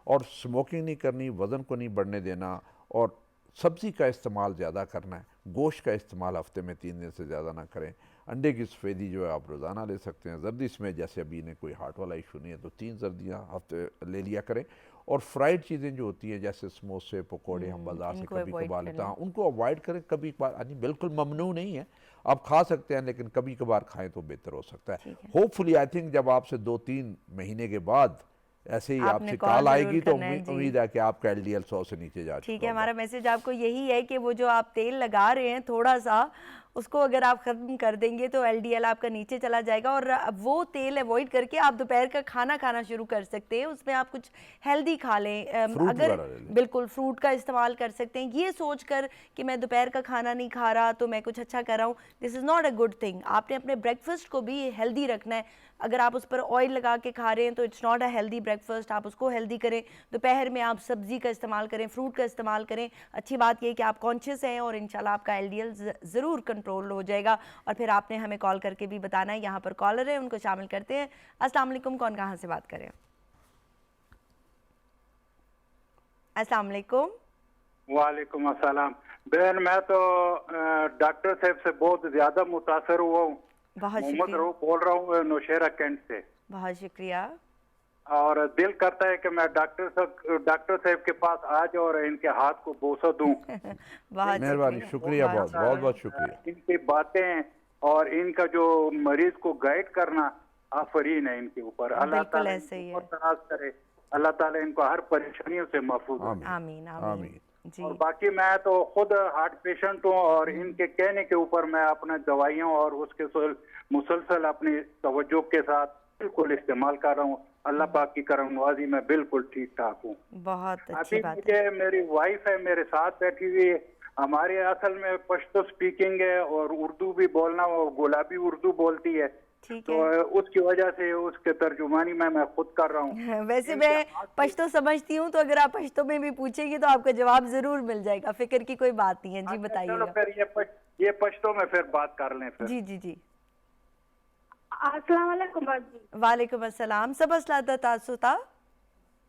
और स्मोकिंग नहीं करनी, वज़न को नहीं बढ़ने देना, और सब्ज़ी का इस्तेमाल ज़्यादा करना है। गोश्त का इस्तेमाल हफ्ते में 3 दिन से ज़्यादा ना करें। अंडे की सफ़ेदी जो है आप रोज़ाना ले सकते हैं। जर्दी में जैसे अभी ने कोई हार्ट वाला इशू नहीं है तो 3 जर्दियाँ हफ्ते ले लिया करें। और फ्राइड चीज़ें जो होती हैं जैसे समोसे, पकोड़े, हम बाज़ार से कभी कभार लेते हैं, उनको अवॉइड करें। कभी कभार, यानी बिल्कुल ममनू नहीं है, आप खा सकते हैं, लेकिन कभी कभार खाएं तो बेहतर हो सकता है। होपफुली आई थिंक जब आपसे 2-3 महीने के बाद ऐसे ही आपसे कॉल आएगी तो उम्मीद है कि आपका LDL 100 से नीचे जा चुका। ठीक है, हमारा मैसेज आपको यही है कि वो जो आप तेल लगा रहे हैं थोड़ा सा, उसको अगर आप ख़त्म कर देंगे तो LDL आपका नीचे चला जाएगा। और वो तेल अवॉइड करके आप दोपहर का खाना खाना शुरू कर सकते हैं। उसमें आप कुछ हेल्दी खा लें, अगर बिल्कुल फ्रूट का इस्तेमाल कर सकते हैं। ये सोचकर कि मैं दोपहर का खाना नहीं खा रहा तो मैं कुछ अच्छा कर रहा हूँ, this is not a good thing. आपने अपने ब्रेकफास्ट को भी हेल्दी रखना है। अगर आप उस पर ऑयल लगा के खा रहे हैं तो it's not a healthy breakfast, आप उसको हेल्दी करें। दोपहर में आप सब्ज़ी का इस्तेमाल करें, फ्रूट का इस्तेमाल करें। अच्छी बात यह कि आप कॉन्शियस हैं और इंशाल्लाह आपका LDL ज़रूर कंट्रोल हो जाएगा। और फिर आपने हमें कॉल करके भी बताना है। यहाँ पर कॉलर है, उनको शामिल करते हैं। अस्सलाम वालेकुम, कौन कहाँ से बात करें? अस्सलाम वालेकुम। वालेकुम अस्सलाम। बहन, मैं तो डॉक्टर साहब से बहुत ज़्यादा मुतासर हुआ हूँ। बहुत मोहम्मद रऊफ बोल रहा हूँ, नौशेरा कैंट से। बहुत शुक्रिया। और दिल करता है कि मैं डॉक्टर साहब के पास आ जाऊं और इनके हाथ को बोसा दूं। बहुत मेहरबानी, शुक्रिया, बहुत बहुत बहुत शुक्रिया। इनकी बातें और इनका जो मरीज को गाइड करना आफरीन है इनके ऊपर। अल्लाह ताला ऐसे ही है। तराज करे, अल्लाह ताला इनको हर परेशानियों से महफूज रखे। आमीन आमीन जी। और बाकी मैं तो खुद हार्ट पेशेंट हूँ और इनके कहने के ऊपर मैं अपना दवाइयों और उसके मुसलसल अपनी तवज्जो के साथ बिल्कुल इस्तेमाल कर रहा हूँ। अल्लाह पाक की करम नवाजी में बिल्कुल ठीक ठाक हूँ। बहुत अच्छी अभी बात मुझे है। मेरी वाइफ है मेरे साथ बैठी हुई है। हमारे असल में पश्तो स्पीकिंग है और उर्दू भी बोलना, वो गुलाबी उर्दू बोलती है, ठीक तो है। उसकी वजह से उसके तर्जुमानी में मैं खुद कर रहा हूँ। वैसे मैं पश्तो समझती हूँ, तो अगर आप पश्तो में भी पूछेंगे तो आपका जवाब जरूर मिल जाएगा, फिक्र की कोई बात नहीं है। जी चलो बताइएगा। फिर ये पश्तो में फिर बात कर लें फिर। जी जी जी। अस्सलाम वालेकुम बाजी। वालेकुम अस्सलाम। सब असला तासुता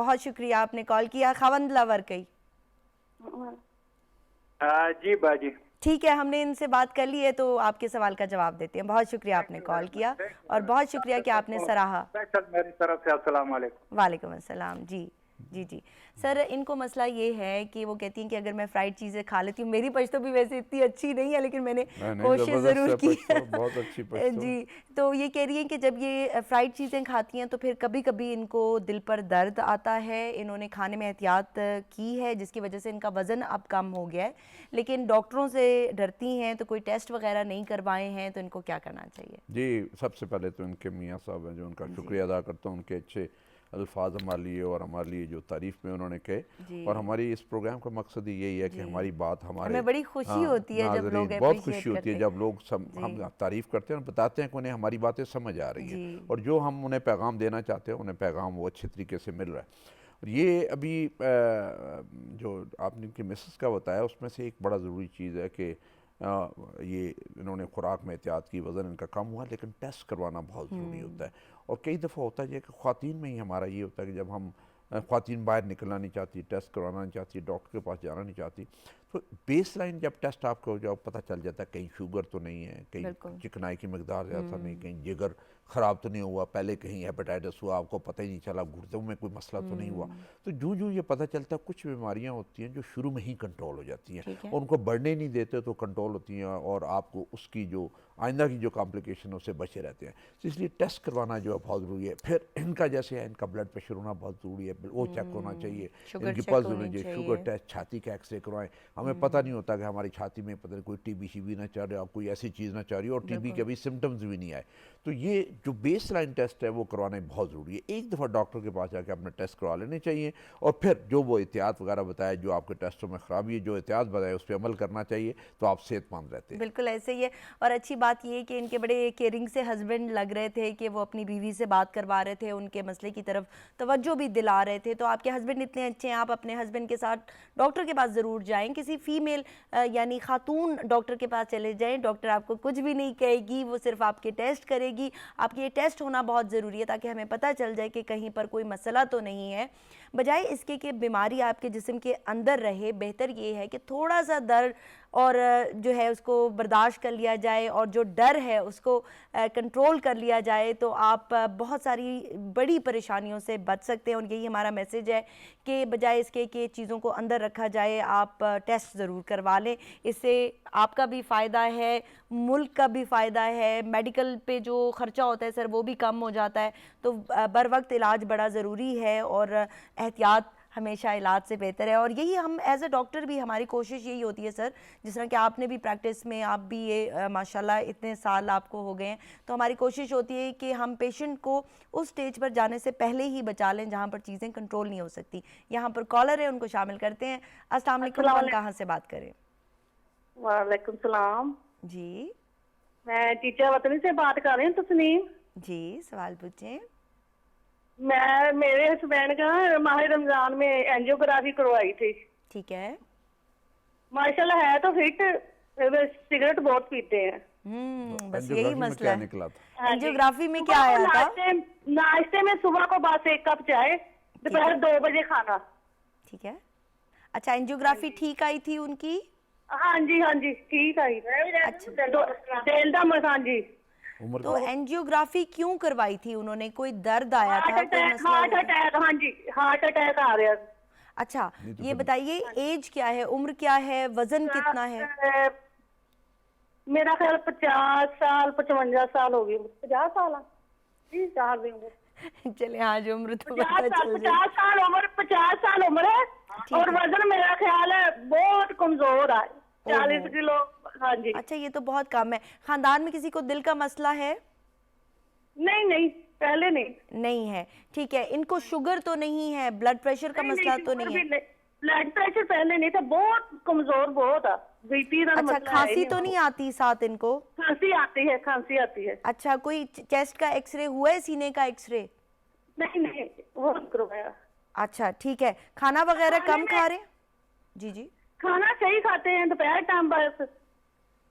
बहुत शुक्रिया आपने कॉल किया। खावंद लवर कई जी बाजी। ठीक है, हमने इनसे बात कर ली है तो आपके सवाल का जवाब देते हैं। बहुत शुक्रिया आपने कॉल किया और बहुत शुक्रिया कि आपने सराहा। मेरी तरफ से अस्सलाम वालेकुम। वालेकुम अस्सलाम। जी जी जी सर, इनको मसला ये है कि वो कहती हैं कि अगर मैं फ्राइड चीज़ें खा लेती हूँ, मेरी पश्तो भी वैसे इतनी अच्छी नहीं है लेकिन मैंने कोशिश ज़रूर की है। बहुत अच्छी पश्तो। जी, तो ये कह रही हैं कि जब ये फ्राइड चीज़ें खाती हैं तो फिर कभी कभी इनको दिल पर दर्द आता है। इन्होंने खाने में एहतियात की है जिसकी वजह से इनका वज़न अब कम हो गया है, लेकिन डॉक्टरों से डरती हैं, तो कोई टेस्ट वगैरह नहीं करवाए हैं, तो इनको क्या करना चाहिए? जी, सबसे पहले तो इनके मियाँ साहब हैं जो उनका शुक्रिया अदा करता हूँ, उनके अच्छे अल्फाज हमारे लिए और हमारे लिए जो तारीफ़ में उन्होंने कहे। और हमारी इस प्रोग्राम का मकसद ही यही है कि हमारी बात हमारे हमें बड़ी खुशी होती है जब लोग बहुत खुशी होती है जब लोग हम तारीफ़ करते हैं और बताते हैं कि उन्हें हमारी बातें समझ आ रही हैं और जो हम उन्हें पैगाम देना चाहते हैं उन्हें पैगाम वो अच्छे तरीके से मिल रहा है। और ये अभी जो आपने इनकी मिसेस का बताया उसमें से एक बड़ा ज़रूरी चीज़ है कि ये इन्होंने खुराक में एहतियात की, वज़न इनका कम हुआ, लेकिन टेस्ट करवाना बहुत ज़रूरी होता है। और कई दफ़ा होता है कि ख़वातीन में ही हमारा ये होता है कि जब हम ख़वातीन बाहर निकलना नहीं चाहती, टेस्ट करवाना नहीं चाहती, डॉक्टर के पास जाना नहीं चाहती, तो बेस लाइन जब टेस्ट आपको जब पता चल जाता है कहीं शुगर तो नहीं है, कहीं चिकनाई की मकदार ज़्यादा नहीं, कहीं जिगर ख़राब तो नहीं हुआ, पहले कहीं हेपेटाइटिस हुआ आपको पता ही नहीं चला, गुर्दों में कोई मसला तो नहीं हुआ, तो जो जो ये पता चलता है कुछ बीमारियां होती हैं जो शुरू में ही कंट्रोल हो जाती हैं और उनको बढ़ने नहीं देते तो कंट्रोल होती हैं और आपको उसकी जो आइंदा की जो कॉम्प्लिकेशन है उससे बचे रहते हैं। तो इसलिए टेस्ट करवाना जो है बहुत ज़रूरी है। फिर इनका जैसे है इनका ब्लड प्रेशर होना बहुत ज़रूरी है, वो चेक होना चाहिए, इनकी पल्स होनी चाहिए, शुगर टेस्ट, छाती का एक्सरे करवाएं। हमें पता नहीं होता कि हमारी छाती में पता नहीं कोई टीबी शीबी ना चल रहा है, कोई ऐसी चीज़ ना चल रही है और टीबी के अभी सिम्टम्स भी नहीं आए, तो ये जो बेस लाइन टेस्ट है वो करवाना बहुत ज़रूरी है। एक दफ़ा डॉक्टर के पास जाकर अपने टेस्ट करवा लेने चाहिए और फिर जो वो एहतियात वगैरह बताया, जो आपके टेस्टों में ख़राबी है, जो एहतियात बताए उस पर अमल करना चाहिए, तो आप सेहतमंद रहते हैं। बिल्कुल ऐसे ही है। और अच्छी बात ये कि इनके बड़े केयरिंग से हस्बैंड लग रहे थे कि वो अपनी बीवी से बात करवा रहे थे, उनके मसले की तरफ तवज्जो भी दिला रहे थे। तो आपके हस्बैंड इतने अच्छे हैं, आप अपने हस्बैंड के साथ डॉक्टर के पास ज़रूर जाएँ, किसी फ़ीमेल यानी खातून डॉक्टर के पास चले जाएँ। डॉक्टर आपको कुछ भी नहीं कहेगी, वो सिर्फ आपके टेस्ट करेगी। आपके ये टेस्ट होना बहुत ज़रूरी है ताकि हमें पता चल जाए कि कहीं पर कोई मसला तो नहीं है, बजाय इसके कि बीमारी आपके जिस्म के अंदर रहे। बेहतर ये है कि थोड़ा सा दर्द और जो है उसको बर्दाश्त कर लिया जाए और जो डर है उसको कंट्रोल कर लिया जाए तो आप बहुत सारी बड़ी परेशानियों से बच सकते हैं। और यही हमारा मैसेज है कि बजाय इसके कि चीज़ों को अंदर रखा जाए, आप टेस्ट ज़रूर करवा लें। इससे आपका भी फ़ायदा है, मुल्क का भी फ़ायदा है, मेडिकल पे जो ख़र्चा होता है सर वो भी कम हो जाता है। तो बर वक्त इलाज बड़ा ज़रूरी है और एहतियात हमेशा इलाज से बेहतर है। और यही हम एज अ डॉक्टर भी हमारी कोशिश यही होती है सर, जिस तरह कि आपने भी प्रैक्टिस में, आप भी ये माशाल्लाह इतने साल आपको हो गए हैं, तो हमारी कोशिश होती है कि हम पेशेंट को उस स्टेज पर जाने से पहले ही बचा लें जहाँ पर चीज़ें कंट्रोल नहीं हो सकती। यहाँ पर कॉलर है, उनको शामिल करते हैं। अस्सलाम वालेकुम, कौन कहाँ से बात करें? वालेकुम सलाम जी, मैं टीचर वतनी से बात कर रही हूँ। तस्नीम जी, सवाल पूछें। मेरे हस्बैंड का माह रमजान में एंजियोग्राफी करवाई थी। ठीक है। माशाल्लाह है तो फिट, सिगरेट बहुत पीते हैं। बस यही मसला है। निकला था एंजियोग्राफी में क्या आया था? नाश्ते में सुबह को बस 1 कप चाय, दोपहर 2 बजे खाना। ठीक है। अच्छा, एंजियोग्राफी ठीक आई थी उनकी? हाँ जी ठीक आई। दिल दा हाँ जी। तो एंजियोग्राफी क्यों करवाई थी उन्होंने? कोई दर्द आया था? हार्ट अटैक हाँ जी, हार्ट अटैक आ रहा। अच्छा, ये बताइए एज क्या है, उम्र क्या है, वजन कितना है? मेरा ख्याल 50 साल 55 साल हो गई। 50 साल जी, 4 दिन। चले आज उम्र तो 50 साल उम्र, 50 साल उम्र है। और वजन मेरा ख्याल है बहुत कमजोर है, 40 किलो। हाँ जी। अच्छा, ये तो बहुत कम है। खानदान में किसी को दिल का मसला है? नहीं, पहले नहीं है। ठीक है। इनको शुगर तो नहीं है, ब्लड प्रेशर का मसला तो नहीं है? ब्लड प्रेशर पहले नहीं था, बहुत कमजोर बहुत है। बीपी का अच्छा, खांसी तो नहीं आती साथ इनको? खांसी आती है। अच्छा, कोई चेस्ट का एक्सरे हुआ है, सीने का एक्सरे? नहीं, वो करवाया। अच्छा, ठीक है। खाना वगैरह कम खा रहे? जी, खाना सही खाते हैं, दोपहर टाइम बस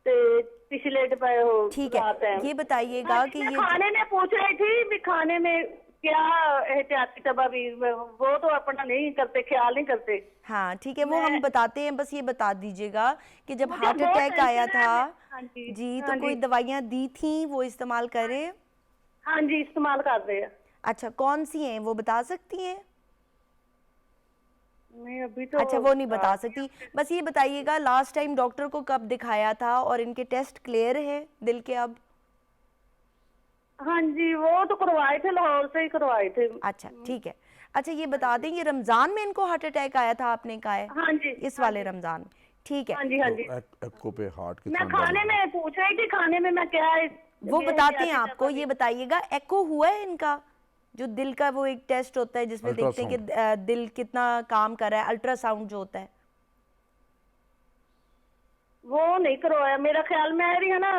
पिछले हो। ठीक है। ये बताइएगा कि ये खाने में पूछ रही थी भी खाने में क्या एहतियाती तदाबीर, वो तो अपना नहीं करते, ख्याल नहीं करते। हाँ, ठीक है, वो हम बताते हैं। बस ये बता दीजिएगा कि जब हार्ट अटैक आया था जी, तो कोई दवाइयाँ दी थी, वो इस्तेमाल करें? हाँ जी, इस्तेमाल कर रहे हैं। अच्छा, कौन सी हैं वो बता सकती हैं? नहीं, अभी तो अच्छा, वो नहीं बता सकती। बस ये बताइएगा लास्ट टाइम डॉक्टर को कब दिखाया था और इनके टेस्ट क्लियर है दिल के अब? हाँ जी, वो तो करवाए थे, लाहौर से ही करवाए थे। अच्छा, ठीक है। अच्छा, ये बता दें ये रमजान में इनको हार्ट अटैक आया था आपने कहा है? हाँ जी, इस वाले रमजान में? ठीक है। हाँ जी। एक्को पे हार्ट के मैं खाने में पूछ रही थी, खाने में मैं क्या है वो बताते हैं आपको। ये बताइएगा एको हुआ है इनका, जो दिल का वो एक टेस्ट होता है जिसमें देखते हैं कि दिल कितना काम कर रहा है, अल्ट्रासाउंड जो होता है? वो नहीं करवाया। मेरा ख्याल में है ना,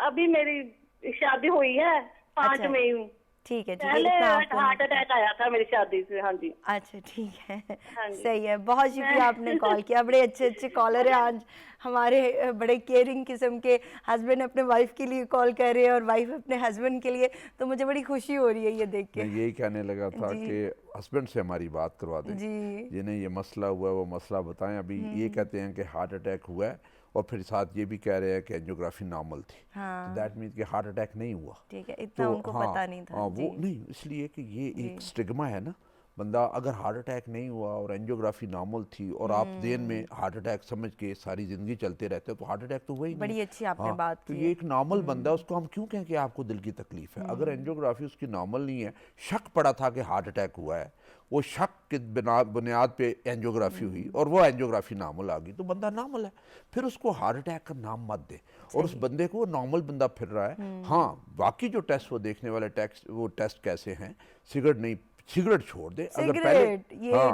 अभी मेरी शादी हुई है 5 मई में। ठीक है, पहले हार्ट अटैक आया था मेरी शादी से। हाँ जी। अच्छा, ठीक है। सही है, बहुत शुक्रिया आपने कॉल किया। बड़े अच्छे कॉलर हैं आज हमारे, बड़े केयरिंग किस्म के। हस्बैंड अपने वाइफ के लिए कॉल कर रहे हैं और वाइफ अपने हस्बैंड के लिए, तो मुझे बड़ी खुशी हो रही है ये देख के। मैं यही कहने लगा था कि हस्बैंड से हमारी बात करवा दें जी, जिन्हें ये मसला हुआ है वो मसला बताएं। अभी ये कहते हैं कि हार्ट अटैक हुआ है और फिर साथ ये भी कह रहे हैं कि एंजियोग्राफी नॉर्मल थी। तो दैट मीन्स कि हार्ट अटैक नहीं हुआ। ठीक है, इतना उनको पता नहीं था। वो नहीं, इसलिए कि ये एक स्टिग्मा है ना। बंदा अगर हार्ट अटैक नहीं हुआ और एंजियोग्राफी नॉर्मल थी और आप देन में हार्ट अटैक समझ के सारी जिंदगी चलते रहते हो तो हार्ट अटैक तो हुआ ही नहीं। बड़ी अच्छी आपने बात की। तो ये एक नॉर्मल बंदा, उसको हम क्यों कहें कि आपको दिल की तकलीफ है? अगर एंजियोग्राफी उसकी नॉर्मल नहीं है, शक पड़ा था कि हार्ट अटैक हुआ है, वो शक के बुनियाद पे एंजियोग्राफी हुई और वो एंजियोग्राफी नॉर्मल आ गई, तो बंदा नॉर्मल है। फिर उसको हार्ट अटैक का नाम मत दे और उस बंदे को नॉर्मल बंदा फिर रहा है। हाँ, बाकी जो टेस्ट वो देखने वाले वो टेस्ट कैसे हैं, सिगरेट छोड़ दे।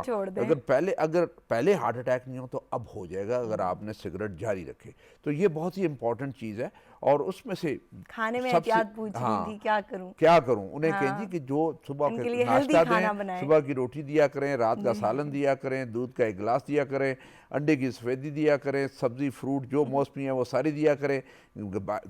छोड़ दे। अगर पहले हार्ट अटैक नहीं हो तो अब हो जाएगा अगर आपने सिगरेट जारी रखे। तो ये बहुत ही इंपॉर्टेंट चीज़ है। और उसमें से खाने में एहतियात पूछ रही थी, क्या करूं? उन्हें कहें जी कि जो सुबह का नाश्ता दें, सुबह की रोटी दिया करें, रात का सालन दिया करें, दूध का 1 गिलास दिया करें, अंडे की सफेदी दिया करें, सब्जी फ्रूट जो मौसमी है वो सारी दिया करें।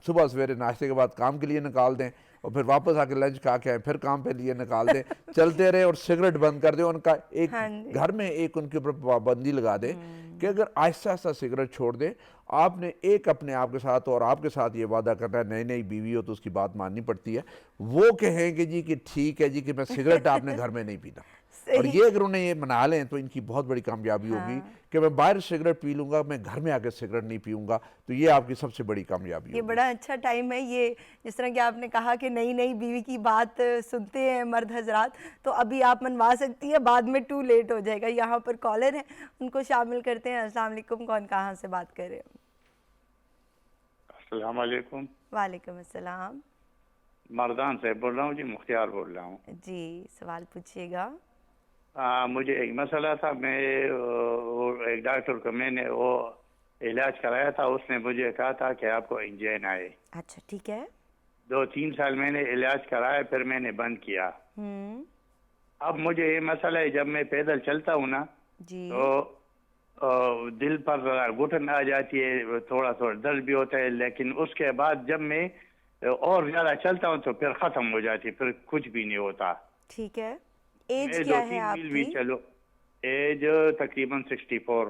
सुबह सवेरे नाश्ते के बाद काम के लिए निकाल दें और फिर वापस आके लंच खा के आए, फिर काम पे लिए निकाल दें, चलते रहे और सिगरेट बंद कर दें। उनका एक घर में एक उनके ऊपर पाबंदी लगा दें कि अगर आहिस्ता आहिस्ता सिगरेट छोड़ दें, आपने एक अपने आप के साथ और आपके साथ ये वादा करना है, नई नई बीवी हो तो उसकी बात माननी पड़ती है, वो कहेंगे जी कि ठीक है जी कि मैं सिगरेट आपने घर में नहीं पीना, और ये अगर उन्हें ये मना लें तो इनकी बहुत बड़ी कामयाबी होगी कि मैं बाहर सिगरेट पी लूंगा, मैं घर में आकर सिगरेट नहीं पीऊंगा। तो ये आपकी सबसे बड़ी कामयाबी होगी। ये बड़ा अच्छा टाइम है ये, जिस तरह कि आपने कहा कि नई नई बीवी की बात सुनते हैं मर्द हजरात, तो अभी आप मनवा सकती है, बाद में टू लेट हो जाएगा। यहाँ पर कॉलर हैं, उनको शामिल करते हैं। अस्सलाम वालेकुम, कौन कहाँ से बात कर रहे हैं? अस्सलाम वालेकुम। वालेकुम अस्सलाम। मर्दान से बोल रहा हूँ जी, मुख्तियार बोल रहा हूँ जी, सवाल पूछिएगा। मुझे एक मसला था। मैं एक डॉक्टर को मैंने वो इलाज कराया था, उसने मुझे कहा था कि आपको इंजन आए। अच्छा, ठीक है। 2-3 साल मैंने इलाज कराया, फिर मैंने बंद किया। अब मुझे ये मसला है, जब मैं पैदल चलता हूँ ना जी, तो दिल पर घुटन आ जाती है, थोड़ा थोड़ा दर्द भी होता है, लेकिन उसके बाद जब मैं और ज्यादा चलता हूँ तो फिर खत्म हो जाती है, फिर कुछ भी नहीं होता। ठीक है। एज क्या है 2-3 मील भी आपकी? चलो, एज तकरीबन 64।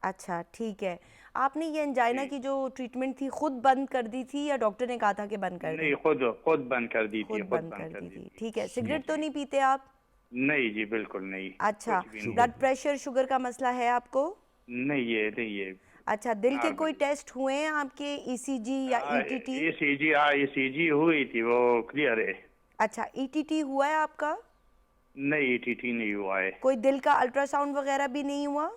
अच्छा, ठीक है। आपने ये एंजाइना की जो ट्रीटमेंट थी खुद बंद कर दी थी या डॉक्टर ने कहा था कि बंद कर नहीं, दी? खुद बंद कर दी थी। खुद बंद कर दी थी। ठीक है। सिगरेट तो नहीं पीते आप? नहीं जी, बिल्कुल नहीं। अच्छा। कुछ भी नहीं। ब्लड प्रेशर, शुगर का मसला है आपको? नहीं है। अच्छा, दिल के कोई टेस्ट हुए हैं आपके, ईसीजी या ईटीटी? ईसीजी हुई थी, वो क्लियर है। अच्छा, ईटीटी हुआ है आपका? नहीं, ईटीटी नहीं हुआ है। कोई दिल का अल्ट्रासाउंड वगैरह भी नहीं हुआ?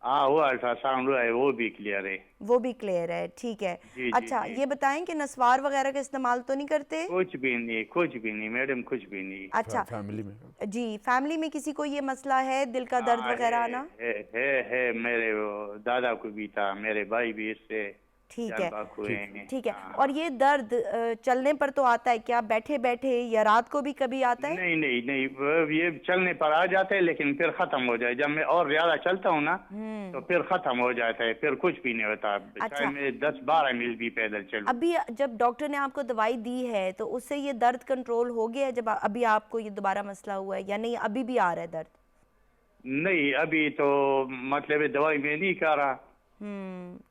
हाँ, वो अल्ट्रासाउंड हुआ है, वो भी क्लियर है। वो भी क्लियर है, ठीक है। जी, अच्छा, जी। ये बताएं कि नस्वार वगैरह का इस्तेमाल तो नहीं करते? कुछ भी नहीं मैडम, कुछ भी नहीं। अच्छा, फैमिली में? जी, फैमिली में किसी को ये मसला है, दिल का दर्द हाँ, वगैरह आना? है मेरे वो दादा को भी था, मेरे भाई भी इससे ठीक जान है, बाक हुए हैं। ठीक है। हाँ। और ये दर्द चलने पर तो आता है क्या, बैठे बैठे या रात को भी कभी आता है? नहीं, ये चलने पर आ जाता है, लेकिन फिर खत्म हो जाए। जब मैं और ज्यादा चलता हूँ ना तो फिर खत्म हो जाता है, फिर कुछ भी नहीं होता। चाहे मैं 10-12 मील भी पैदल चलूं। अभी जब डॉक्टर ने आपको दवाई दी है तो उससे ये दर्द कंट्रोल हो गया है, जब अभी आपको ये दोबारा मसला हुआ है, या नहीं अभी भी आ रहा है दर्द? नहीं, अभी तो मतलब दवाई में नहीं खा रहा।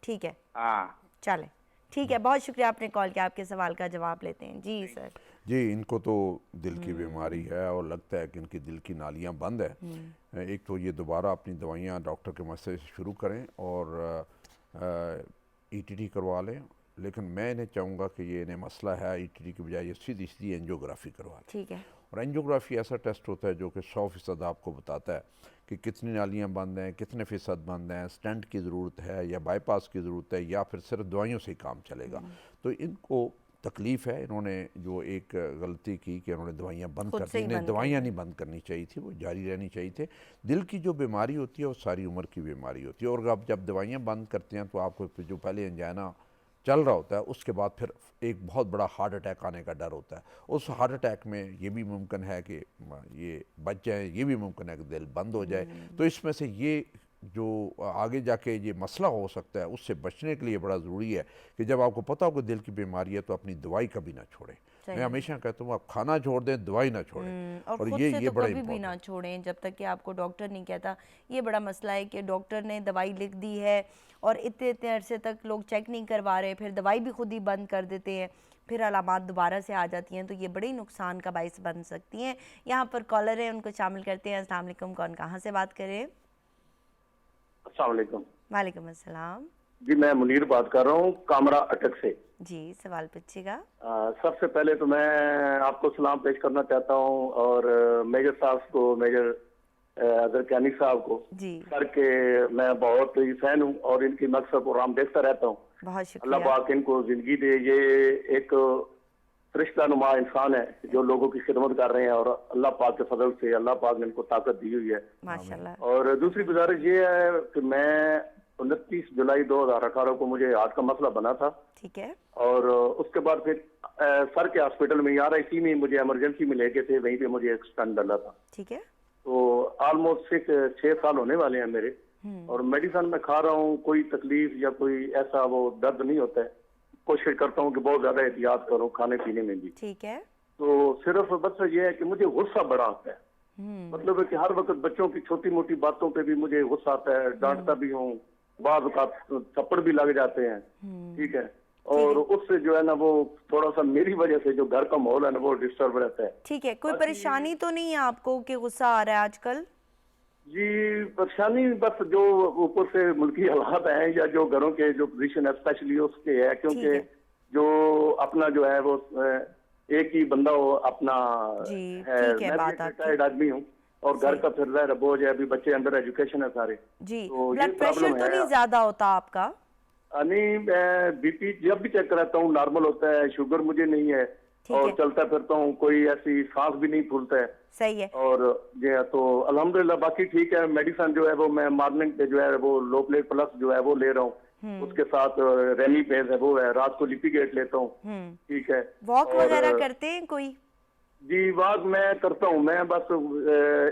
ठीक है, हाँ, चले, ठीक है। बहुत शुक्रिया आपने कॉल किया, आपके सवाल का जवाब लेते हैं। जी सर। जी, इनको तो दिल की बीमारी है और लगता है कि इनकी दिल की नालियां बंद है। एक तो ये दोबारा अपनी दवाइयां डॉक्टर के मसले से शुरू करें और ईटीटी करवा लें, लेकिन मैं इन्हें चाहूँगा कि ये इन्हें मसला है, ईटीटी की बजाय ये सीधी एंजियोग्राफी करवा लें। ठीक है। और एंजियोग्राफी ऐसा टेस्ट होता है जो कि 100% आपको बताता है कि कितनी नालियाँ बंद हैं, कितने फ़ीसद बंद हैं, स्टेंट की ज़रूरत है या बाईपास की ज़रूरत है, या फिर सिर्फ दवाइयों से ही काम चलेगा। तो इनको तकलीफ़ है, इन्होंने जो एक गलती की कि इन्होंने दवाइयाँ बंद कर दी। इन्हें दवाइयाँ नहीं बंद करनी चाहिए थी, वो जारी रहनी चाहिए थे। दिल की जो बीमारी होती है वो सारी उम्र की बीमारी होती है, और आप जब दवाइयाँ बंद करते हैं तो आपको जो पहले एंजाइना चल रहा होता है उसके बाद फिर एक बहुत बड़ा हार्ट अटैक आने का डर होता है। उस हार्ट अटैक में ये भी मुमकिन है कि ये बच जाए, ये भी मुमकिन है कि दिल बंद हो जाए। तो इसमें से ये जो आगे जाके ये मसला हो सकता है, उससे बचने के लिए बड़ा ज़रूरी है कि जब आपको पता हो कि दिल की बीमारी है तो अपनी दवाई कभी ना छोड़ें। मैं हमेशा कहता हूँ आप खाना छोड़ दें, दवाई ना छोड़ें, और खुद से तो कभी भी ना छोड़ें जब तक कि आपको डॉक्टर नहीं कहता। ये बड़ा मसला है कि डॉक्टर ने दवाई लिख दी है और इतने अरसे तक लोग चेक नहीं करवा रहे, फिर दवाई भी खुद ही बंद कर देते हैं, फिर अलामात दोबारा से आ जाती हैं, तो ये बड़े नुकसान का बाइस बन सकती हैं। यहाँ पर कॉलर हैं, उनको शामिल करते हैं। अस्सलाम वालेकुम, कौन कहाँ से बात करें? अस्सलाम वालेकुम। वालेकुम अस्सलाम। जी, मैं मुनीर बात कर रहा हूँ कामरा अटक से। जी, सवाल पूछिएगा। सबसे पहले तो मैं आपको सलाम पेश करना चाहता हूँ और मेजर साहब को, मेजर अजरकानी साहब को जी सर के मैं बहुत ही फैन हूँ और इनकी मकसद प्रोग्राम देखता रहता हूँ। बहुत अल्लाह शुक्रिया। पाक इनको जिंदगी दे। ये एक फरिश्ता नुमा इंसान है जो लोगों की खिदमत कर रहे हैं और अल्लाह पाक के फजल से अल्लाह पाक ने इनको ताकत दी हुई है माशाल्लाह। और दूसरी गुजारिश ये है कि मैं 29 जुलाई 2018 को मुझे हार्ट का मसला बना था। ठीक है। और उसके बाद फिर सर के हॉस्पिटल में RIC में मुझे इमरजेंसी में लेके थे, वहीं पे मुझे एक स्टंट डाला था। ठीक है। तो ऑलमोस्ट 6 साल होने वाले हैं मेरे और मेडिसिन में खा रहा हूँ, कोई तकलीफ या कोई ऐसा वो दर्द नहीं होता है। कोशिश करता हूँ कि बहुत ज्यादा एहतियात करूँ खाने पीने में भी। ठीक है। तो सिर्फ बस ये है कि मुझे गुस्सा बड़ा आता है। मतलब है कि हर वक्त बच्चों की छोटी मोटी बातों पे भी मुझे गुस्सा आता है, डांटता भी हूँ बाद थप्पड़ भी लग जाते हैं, ठीक है, और उससे जो है ना वो थोड़ा सा मेरी वजह से जो घर का माहौल है ना वो डिस्टर्ब रहता है। ठीक है, कोई परेशानी तो नहीं है आपको कि गुस्सा आ रहा है आजकल? जी परेशानी बस जो ऊपर से मुल्की हालात हैं या जो घरों के जो पोजीशन है स्पेशली उसके है, क्योंकि जो अपना जो है वो एक ही बंदा हो अपना है, मैं भी रिटायर्ड आदमी हूँ और घर का फिर रहा बोझ है, अभी बच्चे अंडर एजुकेशन है सारे। जी, तो ब्लड प्रेशर तो नहीं ज्यादा होता आपका? नहीं, मैं बीपी जब भी चेक कराता हूँ नॉर्मल होता है, शुगर मुझे नहीं है और चलता फिरता हूँ, कोई ऐसी सांस भी नहीं फूलता है। सही है। और जो है तो अल्हम्दुलिल्लाह बाकी ठीक है। मेडिसिन जो है वो मैं मॉर्निंग पे जो है वो लो प्लेट प्लस जो है वो ले रहा हूँ, उसके साथ रेमी पेज है वो है, रात को लिपिगेट लेता हूँ, ठीक है। वॉक वगैरह करते हैं कोई? जी वॉक मैं करता हूँ, मैं बस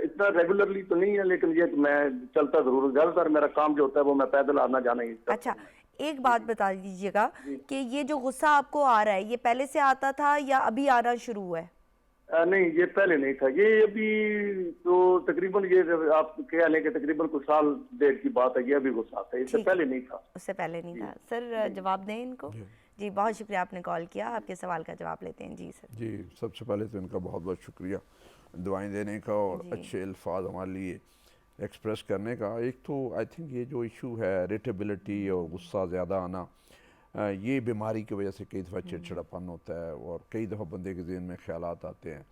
इतना रेगुलरली तो नहीं है लेकिन ये मैं चलता जरूर, ज्यादातर मेरा काम जो होता है वो मैं पैदल आना जाना ही। अच्छा, एक बात बता दीजिएगा कि ये जो गुस्सा आपको आ रहा है ये पहले से आता था या अभी आना शुरू हुआ है? नहीं ये पहले नहीं था, ये अभी तो तकरीबन ये आप कह लें कि तकरीबन कुछ साल डेढ़ की बात है, ये अभी गुस्सा आता है, इससे पहले नहीं था। उससे पहले नहीं था। सर जवाब दें इनको। जी बहुत शुक्रिया, आपने कॉल किया, आपके सवाल का जवाब लेते हैं। जी सर। जी सबसे पहले तो इनका बहुत बहुत शुक्रिया दुआएं देने का और अच्छे अल्फाज हमारे लिए एक्सप्रेस करने का। एक तो आई थिंक ये जो इशू है इरिटेबिलिटी और गुस्सा ज़्यादा आना, ये बीमारी की वजह से कई दफ़ा चिड़चिड़ापन होता है और कई दफ़ा बंदे के ज़हन में ख्यालात आते हैं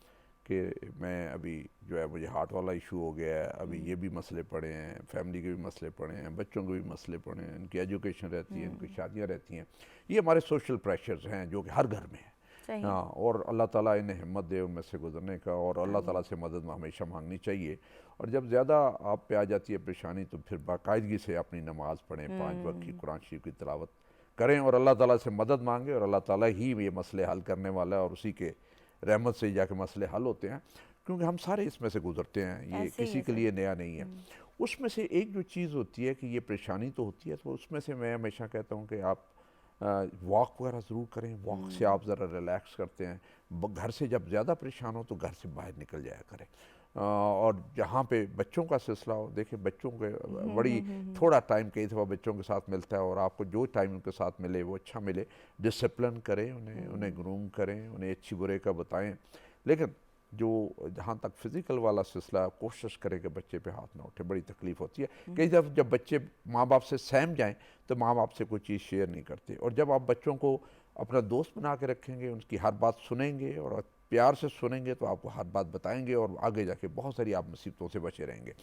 कि मैं अभी जो है मुझे हार्ट वाला इशू हो गया है, अभी ये भी मसले पड़े हैं, फैमिली के भी मसले पड़े हैं, बच्चों के भी मसले पड़े हैं, इनकी एजुकेशन रहती है, इनकी शादियाँ रहती हैं, ये हमारे सोशल प्रेशर्स हैं जो कि हर घर में है। हाँ, और अल्लाह ताला इन्हें हिम्मत दे उनमें से गुजरने का, और अल्लाह ताला से मदद हमेशा मांगनी चाहिए। और जब ज़्यादा आप पे आ जाती है परेशानी तो फिर बाकायदगी से अपनी नमाज़ पढ़ें, 5 वक्त की कुरान शरीफ की तिलावत करें और अल्लाह ताला से मदद मांगें, और अल्लाह ताला ही ये मसले हल करने वाला है और उसी के रहमत से जाके मसले हल होते हैं, क्योंकि हम सारे इसमें से गुजरते हैं, ये किसी के लिए नया नहीं है। उसमें से एक जो चीज़ होती है कि ये परेशानी तो होती है, तो उसमें से मैं हमेशा कहता हूँ कि आप वॉक वगैरह ज़रूर करें, वॉक से आप ज़रा रिलैक्स करते हैं। घर से जब ज़्यादा परेशान हो तो घर से बाहर निकल जाया करें। और जहाँ पे बच्चों का सिलसिला हो, देखिए बच्चों के बड़ी थोड़ा टाइम कई दफ़ा बच्चों के साथ मिलता है और आपको जो टाइम उनके साथ मिले वो अच्छा मिले, डिसिप्लिन करें उन्हें ग्रूम करें, उन्हें अच्छी बुरे का बताएं। लेकिन जो जहाँ तक फिज़िकल वाला सिलसिला, कोशिश करें कि बच्चे पे हाथ ना उठे, बड़ी तकलीफ़ होती है। कई दफ़ा जब बच्चे माँ बाप से सहम जाएं तो माँ बाप से कोई चीज़ शेयर नहीं करते, और जब आप बच्चों को अपना दोस्त बना के रखेंगे, उनकी हर बात सुनेंगे और प्यार से सुनेंगे तो आपको हर बात बताएंगे और आगे जाके बहुत सारी आप मुसीबतों से बचे रहेंगे।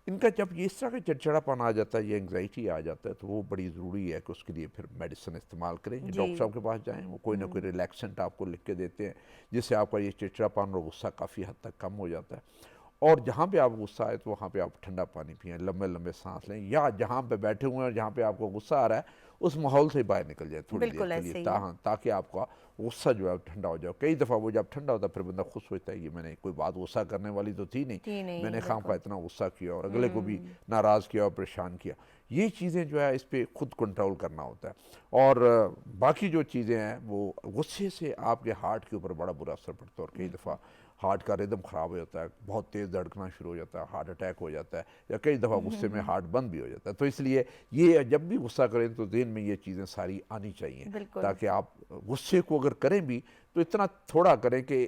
इनका जब ये इस तरह का चिड़चिड़ापन आ जाता है, ये एंग्जाइटी आ जाता है, तो वो बड़ी ज़रूरी है कि उसके लिए फिर मेडिसिन इस्तेमाल करें। डॉक्टर साहब के पास जाएं, वो कोई ना कोई रिलैक्सेंट आपको लिख के देते हैं जिससे आपका ये चिड़चिड़ापन और गुस्सा काफ़ी हद तक कम हो जाता है। और जहाँ पे आप गुस्सा आए तो वहाँ पे आप ठंडा पानी पिएं, लंबे लंबे सांस लें, या जहाँ पे बैठे हुए हैं और जहाँ पे आपको गुस्सा आ रहा है उस माहौल से बाहर निकल जाए थोड़ी देर के लिए, ताकि आपका गुस्सा जो है ठंडा हो जाए। कई दफ़ा वो जब ठंडा होता है फिर बंदा खुश होता है कि मैंने कोई बात गुस्सा करने वाली तो थी नहीं, मैंने खामखा इतना गुस्सा किया और अगले को भी नाराज़ किया और परेशान किया। ये चीज़ें जो है इस पर खुद कंट्रोल करना होता है। और बाकी जो चीज़ें हैं वो गुस्से से आपके हार्ट के ऊपर बड़ा बुरा असर पड़ता है, और कई दफ़ा हार्ट का रिदम ख़राब हो जाता है, बहुत तेज़ धड़कना शुरू हो जाता है, हार्ट अटैक हो जाता है, या कई दफ़ा गुस्से में हार्ट बंद भी हो जाता है। तो इसलिए ये जब भी गुस्सा करें तो दिन में ये चीज़ें सारी आनी चाहिए, ताकि आप गुस्से को अगर करें भी तो इतना थोड़ा करें कि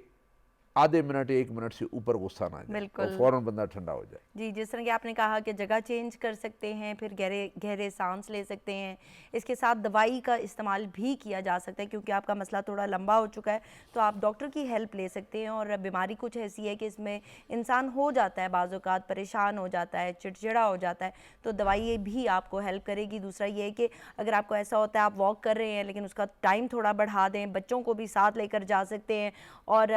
आधे मिनट 1 मिनट से ऊपर गुस्सा ना जाए और फौरन बंदा ठंडा हो जाए। जी, जिस तरह कि आपने कहा कि जगह चेंज कर सकते हैं, फिर गहरे सांस ले सकते हैं, इसके साथ दवाई का इस्तेमाल भी किया जा सकता है, क्योंकि आपका मसला थोड़ा लंबा हो चुका है तो आप डॉक्टर की हेल्प ले सकते हैं। और बीमारी कुछ ऐसी है कि इसमें इंसान हो जाता है, बाज़ औक़ात परेशान हो जाता है, चिड़चिड़ा हो जाता है, तो दवाई भी आपको हेल्प करेगी। दूसरा ये है कि अगर आपको ऐसा होता है आप वॉक कर रहे हैं लेकिन उसका टाइम थोड़ा बढ़ा दें, बच्चों को भी साथ लेकर जा सकते हैं। और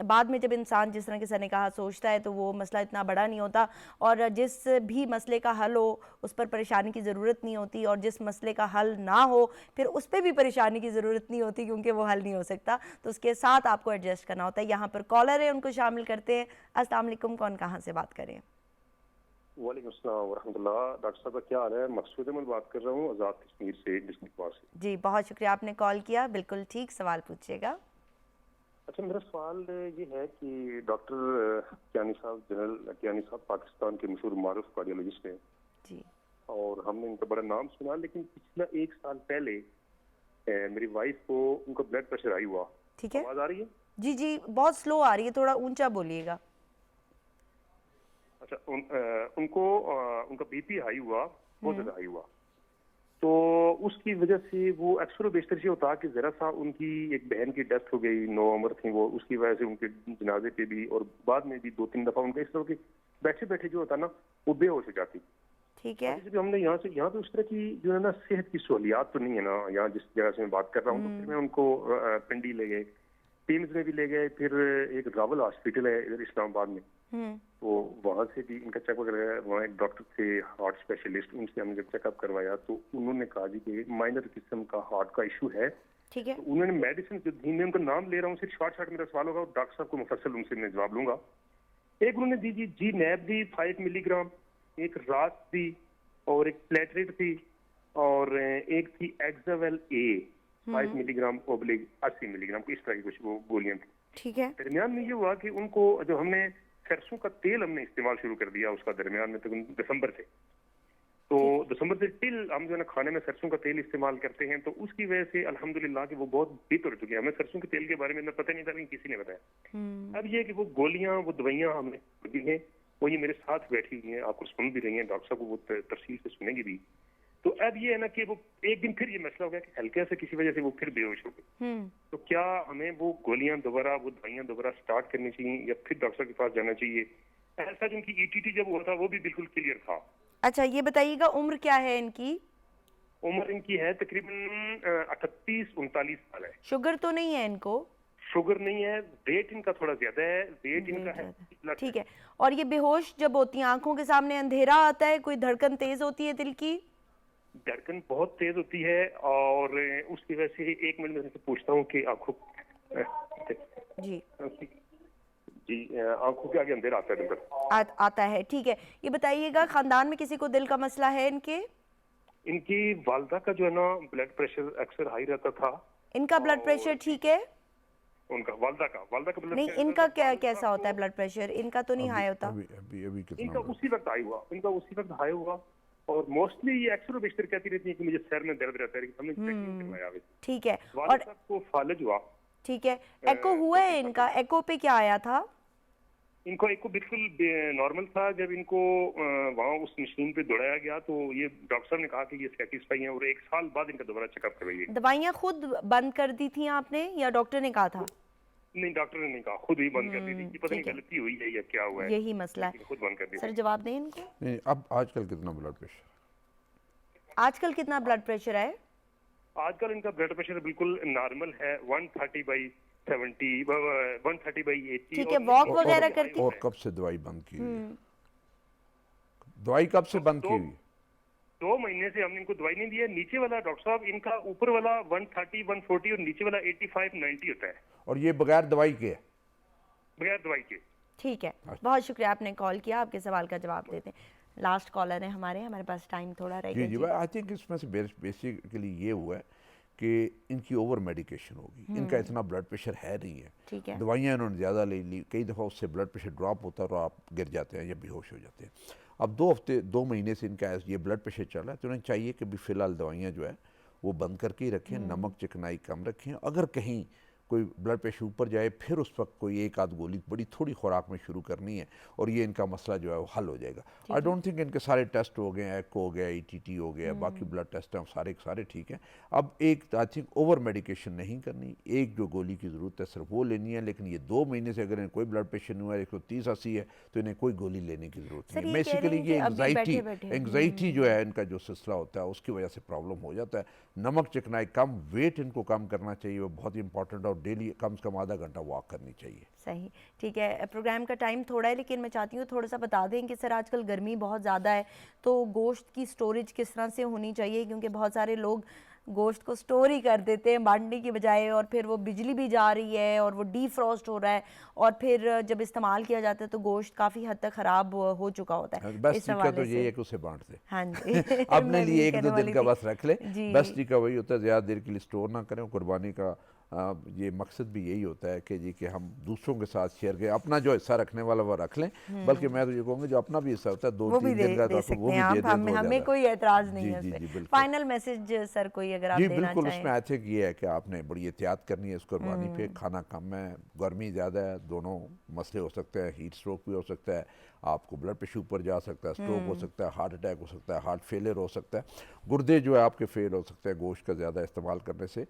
बाद में जब इंसान जिस तरह के सर ने कहा सोचता है तो वो मसला इतना बड़ा नहीं होता, और जिस भी मसले का हल हो उस पर परेशानी की ज़रूरत नहीं होती, और जिस मसले का हल ना हो फिर उस पर भी परेशानी की ज़रूरत नहीं होती क्योंकि वो हल नहीं हो सकता, तो उसके साथ आपको एडजस्ट करना होता है। यहाँ पर कॉलर है, उनको शामिल करते हैं। अस्सलाम वालेकुम, कौन कहाँ से बात करें? वालेकुम अस्सलाम वरहमतुल्लाह। डॉक्टर साहब का क्या हाल है? मकसूद अहमद बात कर रहा हूँ आज़ाद कश्मीर से, डिस्ट्रिक्ट पास से। जी बहुत शुक्रिया, आपने कॉल किया, बिल्कुल ठीक सवाल पूछिएगा। अच्छा, मेरा सवाल ये है कि डॉक्टर कियानी साहब, जनरल कियानी साहब पाकिस्तान के मशहूर मारूफ कार्डियोलॉजिस्ट हैं जी, और हमने इनका बड़ा नाम सुना, लेकिन पिछला 1 साल पहले मेरी वाइफ को उनका ब्लड प्रेशर हाई हुआ। ठीक है, आवाज आ रही है? जी जी बहुत स्लो आ रही है, थोड़ा ऊंचा बोलिएगा। अच्छा, उनको उनका बीपी हाई हुआ, बहुत ज्यादा हाई हुआ, तो उसकी वजह से वो अक्सर बेशतर ये होता कि जरा सा उनकी एक बहन की डेथ हो गई, 9 उम्र थी वो, उसकी वजह से उनके जनाजे पे भी और बाद में भी 2-3 दफा उनका इस तरह की बैठे बैठे जो होता ना वो बेहोश हो जाती। ठीक है, जब हमने यहाँ तो इस तरह की जो है ना सेहत की सहूलियात तो नहीं है ना यहाँ जिस जगह से मैं बात कर रहा हूँ, तो फिर मैं उनको पिंडी ले गए, टीम्स में भी ले गए, फिर एक रावल हॉस्पिटल है इधर इस्लामाबाद में, तो वहाँ से भी इनका चेकअप करवाया। वहाँ एक डॉक्टर थे हार्ट स्पेशलिस्ट, उनसे हमने जब चेकअप करवाया तो उन्होंने कहा जी कि माइनर किस्म का हार्ट का इशू है। ठीक है, तो उन्होंने मेडिसिन जो दी, मैं उनका नाम ले रहा हूँ, सिर्फ शॉर्ट मेरा सवाल होगा, डॉक्टर साहब को मुफस्सल उनसे मैं जवाब लूंगा। एक उन्होंने दी जी नैब दी 5 मिलीग्राम, एक रात दी, और एक प्लेटलेट थी, और एक थी एक्सावेल ए 5 मिलीग्राम ओब्लिक 80 मिलीग्राम, इस तरह की कुछ वो गोलियां थी। ठीक है, दरमियान में ये हुआ कि उनको जो हमने सरसों का तेल हमने इस्तेमाल शुरू कर दिया उसका दरमियान में, तकरीबन दिसंबर से, तो दिसंबर से टिल हम जो है ना खाने में सरसों का तेल इस्तेमाल करते हैं, तो उसकी वजह से अल्हम्दुलिल्लाह कि वो बहुत बेहतर हो चुके हैं। हमें सरसों के तेल के बारे में पता नहीं था, लेकिन किसी ने बताया। अब ये कि वो गोलियां वो दवाइयां हमने दी हैं, वो ये मेरे साथ बैठी हुई हैं, आपको सुन भी रही हैं, डॉक्टर साहब को वो तफसील से सुनेंगी भी। तो अब ये है ना कि वो एक दिन फिर ये मसला हो गया कि हल्के से किसी वजह से वो फिर बेहोश हो गए, तो क्या हमें वो गोलियां दोबारा वो दवाइयां दोबारा स्टार्ट करनी चाहिए या फिर डॉक्टर के पास जाना चाहिए? ऐसा जो उनकी ईटीटी जब हुआ था वो भी बिल्कुल क्लियर था। अच्छा ये बताइएगा उम्र क्या है इनकी? उम्र इनकी है तकरीबन 38-39 साल है। शुगर तो नहीं है इनको? शुगर नहीं है, वेट इनका थोड़ा ज्यादा है, वेट इनका है। ठीक है, और ये बेहोश जब होती हैं, आंखों के सामने अंधेरा आता है, कोई धड़कन तेज होती है दिल की? धड़कन बहुत तेज होती है, और उसकी वजह से 1 मिनट में पूछता हूँ कि आंखों जी आंखों के आगे अंधेरा आता है आता है। ठीक है, ये बताइएगा खानदान में किसी को दिल का मसला है इनके? इनकी वालदा का जो है ना ब्लड प्रेशर अक्सर हाई रहता था। इनका ब्लड प्रेशर ठीक है? उनका वालदा का ब्लड नहीं, इनका क्या कैसा होता है ब्लड प्रेशर? इनका तो नहीं हाई होता? अभी इनका उसी वक्त हाई हुआ, और मोस्टली ये अक्सर बेशतर कहती रहती है कि मुझे सर में दर्द रहता है, लेकिन हमने चेक नहीं करवाया अभी। ठीक है, और को फालिज हुआ। ठीक है, एको हुआ है इनका? एको पे क्या आया था? इनको एको बिल्कुल नॉर्मल था। जब इनको वहाँ उस मशीन पे दौड़ाया गया तो ये डॉक्टर साहब ने कहा कि ये सेटिस्फाई है, और 1 साल बाद इनका दोबारा चेकअप करवाइए। दवाइयाँ खुद बंद कर दी थी आपने या डॉक्टर ने कहा था? नहीं, डॉक्टर ने नहीं कहा, खुद ही बंद कर दी थी। पता नहीं गलती हुई है या क्या हुआ है, यही मसला है, खुद बंद कर दी। सर जवाब दें इनको। नहीं, अब आजकल कितना ब्लड प्रेशर? आजकल कितना ब्लड प्रेशर है? आजकल इनका ब्लड प्रेशर बिल्कुल नॉर्मल है, 130/70, 130/80। ठीक है, वॉक वगैरह करती? और कब से दवाई बंद की हुई? दवाई कब से बंद की हुई? 2 महीने से हमने इनको दवाई नहीं दी है। नीचे वाला डॉक्टर साहब इनका ऊपर वाला 130-140 और नीचे वाला 85-90 होता है, और ये बगैर दवाई के? बगैर दवाई के। ठीक है, बहुत शुक्रिया आपने कॉल किया, आपके सवाल का जवाब देते हैं। लास्ट कॉलर है हमारे पास टाइम थोड़ा रह गया। जी, आई थिंक इसमें से बेसिकली ये हुआ है कि इनकी ओवर मेडिकेशन होगी। इनका इतना ब्लड प्रेशर है नहीं है, ठीक है, दवाइयाँ इन्होंने ज़्यादा ले ली, कई दफ़ा उससे ब्लड प्रेशर ड्रॉप होता है और आप गिर जाते हैं या बेहोश हो जाते हैं। अब 2 महीने से इनका ये ब्लड प्रेशर चल रहा है, तो उन्हें चाहिए कि भी फ़िलहाल दवाइयाँ जो है वो बंद करके ही रखें, नमक चिकनाई कम रखें। अगर कहीं कोई ब्लड प्रेशर ऊपर जाए फिर उस वक्त कोई 1 आध गोली बड़ी थोड़ी खुराक में शुरू करनी है, और ये इनका मसला जो है वो हल हो जाएगा। आई डोंट थिंक इनके सारे टेस्ट हो गए, एको हो गया, ETT हो गया, बाकी ब्लड टेस्ट हैं सारे ठीक हैं। अब एक आई थिंक ओवर मेडिकेशन नहीं करनी, एक जो गोली की ज़रूरत है सिर्फ वो लेनी है, लेकिन ये 2 महीने से अगर इन्हें कोई ब्लड प्रेशर नहीं हुआ, 130-80 है, तो इन्हें कोई गोली लेने की ज़रूरत नहीं है। बेसिकली ये एंग्जाइटी जो है इनका जो सिलसिला होता है उसकी वजह से प्रॉब्लम हो जाता है। नमक चिकनाई कम, वेट इनको कम करना चाहिए, वो बहुत ही इंपॉर्टेंट, और डेली कम से कम आधा घंटा वॉक करनी चाहिए। सही, ठीक है। प्रोग्राम का टाइम थोड़ा है, लेकिन मैं चाहती हूँ थोड़ा सा बता दें कि सर आजकल गर्मी बहुत ज़्यादा है, तो गोश्त की स्टोरेज किस तरह से होनी चाहिए, क्योंकि बहुत सारे लोग गोश्त को स्टोर ही कर देते हैं बांटने की बजाय, और फिर वो बिजली भी जा रही है और वो डीफ्रॉस्ट हो रहा है, और फिर जब इस्तेमाल किया जाता है तो गोश्त काफ़ी हद तक ख़राब हो चुका होता है। बस तरीका तो ये है कि उसे बांट दे। हाँ जी अपने लिए 1-2 दिन का बस रख ले, बस तरीका वही होता है। ज़्यादा देर के लिए स्टोर ना करें, कुर्बानी का ये मकसद भी यही होता है कि जी कि हम दूसरों के साथ शेयर करें, अपना जो हिस्सा रखने वाला वो रख लें, बल्कि मैं तो ये कहूँगा जो अपना भी हिस्सा होता है 2-3 दिन का, वो भी दे दें, हमें कोई एतराज़ नहीं है। जी, फाइनल मैसेज सर कोई अगर आप जी देना बिल्कुल, चाहें। उसमें आते ये है कि आपने बड़ी एहतियात करनी है इस कुर्बानी पे। खाना कम है, गर्मी ज़्यादा है, दोनों मसले हो सकते हैं, हीट स्ट्रोक भी हो सकता है, आपको ब्लड प्रेशर ऊपर जा सकता है, स्ट्रोक हो सकता है, हार्ट अटैक हो सकता है, हार्ट फेलियर हो सकता है, गुर्दे जो है आपके फेल हो सकते हैं गोश्त का ज़्यादा इस्तेमाल करने से।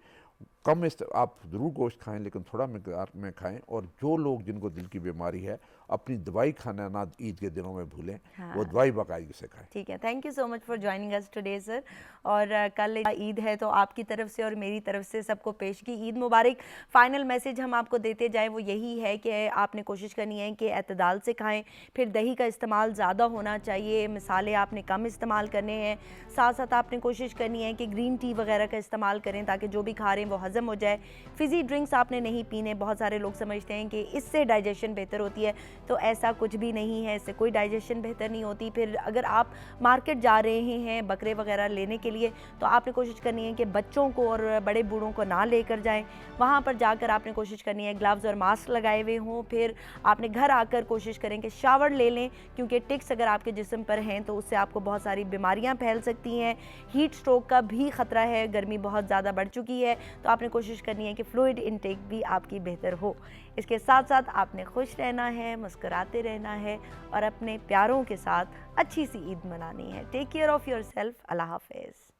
आप ज़रूर गोश्त खाएं, लेकिन थोड़ा मकदार में खाएं। और जो लोग जिनको दिल की बीमारी है, अपनी दवाई खाना ना ईद के दिनों में भूलें, वो दवाई बाकायदगी से खाएं। ठीक है, thank you so much for joining us today sir. और कल ईद है, तो आपकी तरफ से और मेरी तरफ से सबको पेश की ईद मुबारक। फाइनल मैसेज हम आपको देते जाएं वो यही है कि आपने कोशिश करनी है कि एतदाल से खाएं, फिर दही का इस्तेमाल ज़्यादा होना चाहिए, मिसाले आपने कम इस्तेमाल करने हैं, साथ साथ आपने कोशिश करनी है कि ग्रीन टी वगैरह का इस्तेमाल करें ताकि जो भी खा रहे हैं वो हज़म हो जाए। फिज़ी ड्रिंक्स आपने नहीं पीने, बहुत सारे लोग समझते हैं कि इससे डाइजेशन बेहतर होती है, तो ऐसा कुछ भी नहीं है, इससे कोई डाइजेशन बेहतर नहीं होती। फिर अगर आप मार्केट जा रहे हैं बकरे वगैरह लेने के लिए, तो आपने कोशिश करनी है कि बच्चों को और बड़े बूढ़ों को ना लेकर जाएं। वहाँ पर जाकर आपने कोशिश करनी है ग्लव्स और मास्क लगाए हुए हों। फिर आपने घर आकर कोशिश करें कि शावर ले लें, क्योंकि टिक्स अगर आपके जिस्म पर हैं तो उससे आपको बहुत सारी बीमारियाँ फैल सकती हैं। हीट स्ट्रोक का भी ख़तरा है, गर्मी बहुत ज़्यादा बढ़ चुकी है, तो आपने कोशिश करनी है कि फ्लूइड इनटेक भी आपकी बेहतर हो। इसके साथ साथ आपने खुश रहना है, मुस्कुराते रहना है और अपने प्यारों के साथ अच्छी सी ईद मनानी है। Take care of yourself. Allah हाफ़िज़।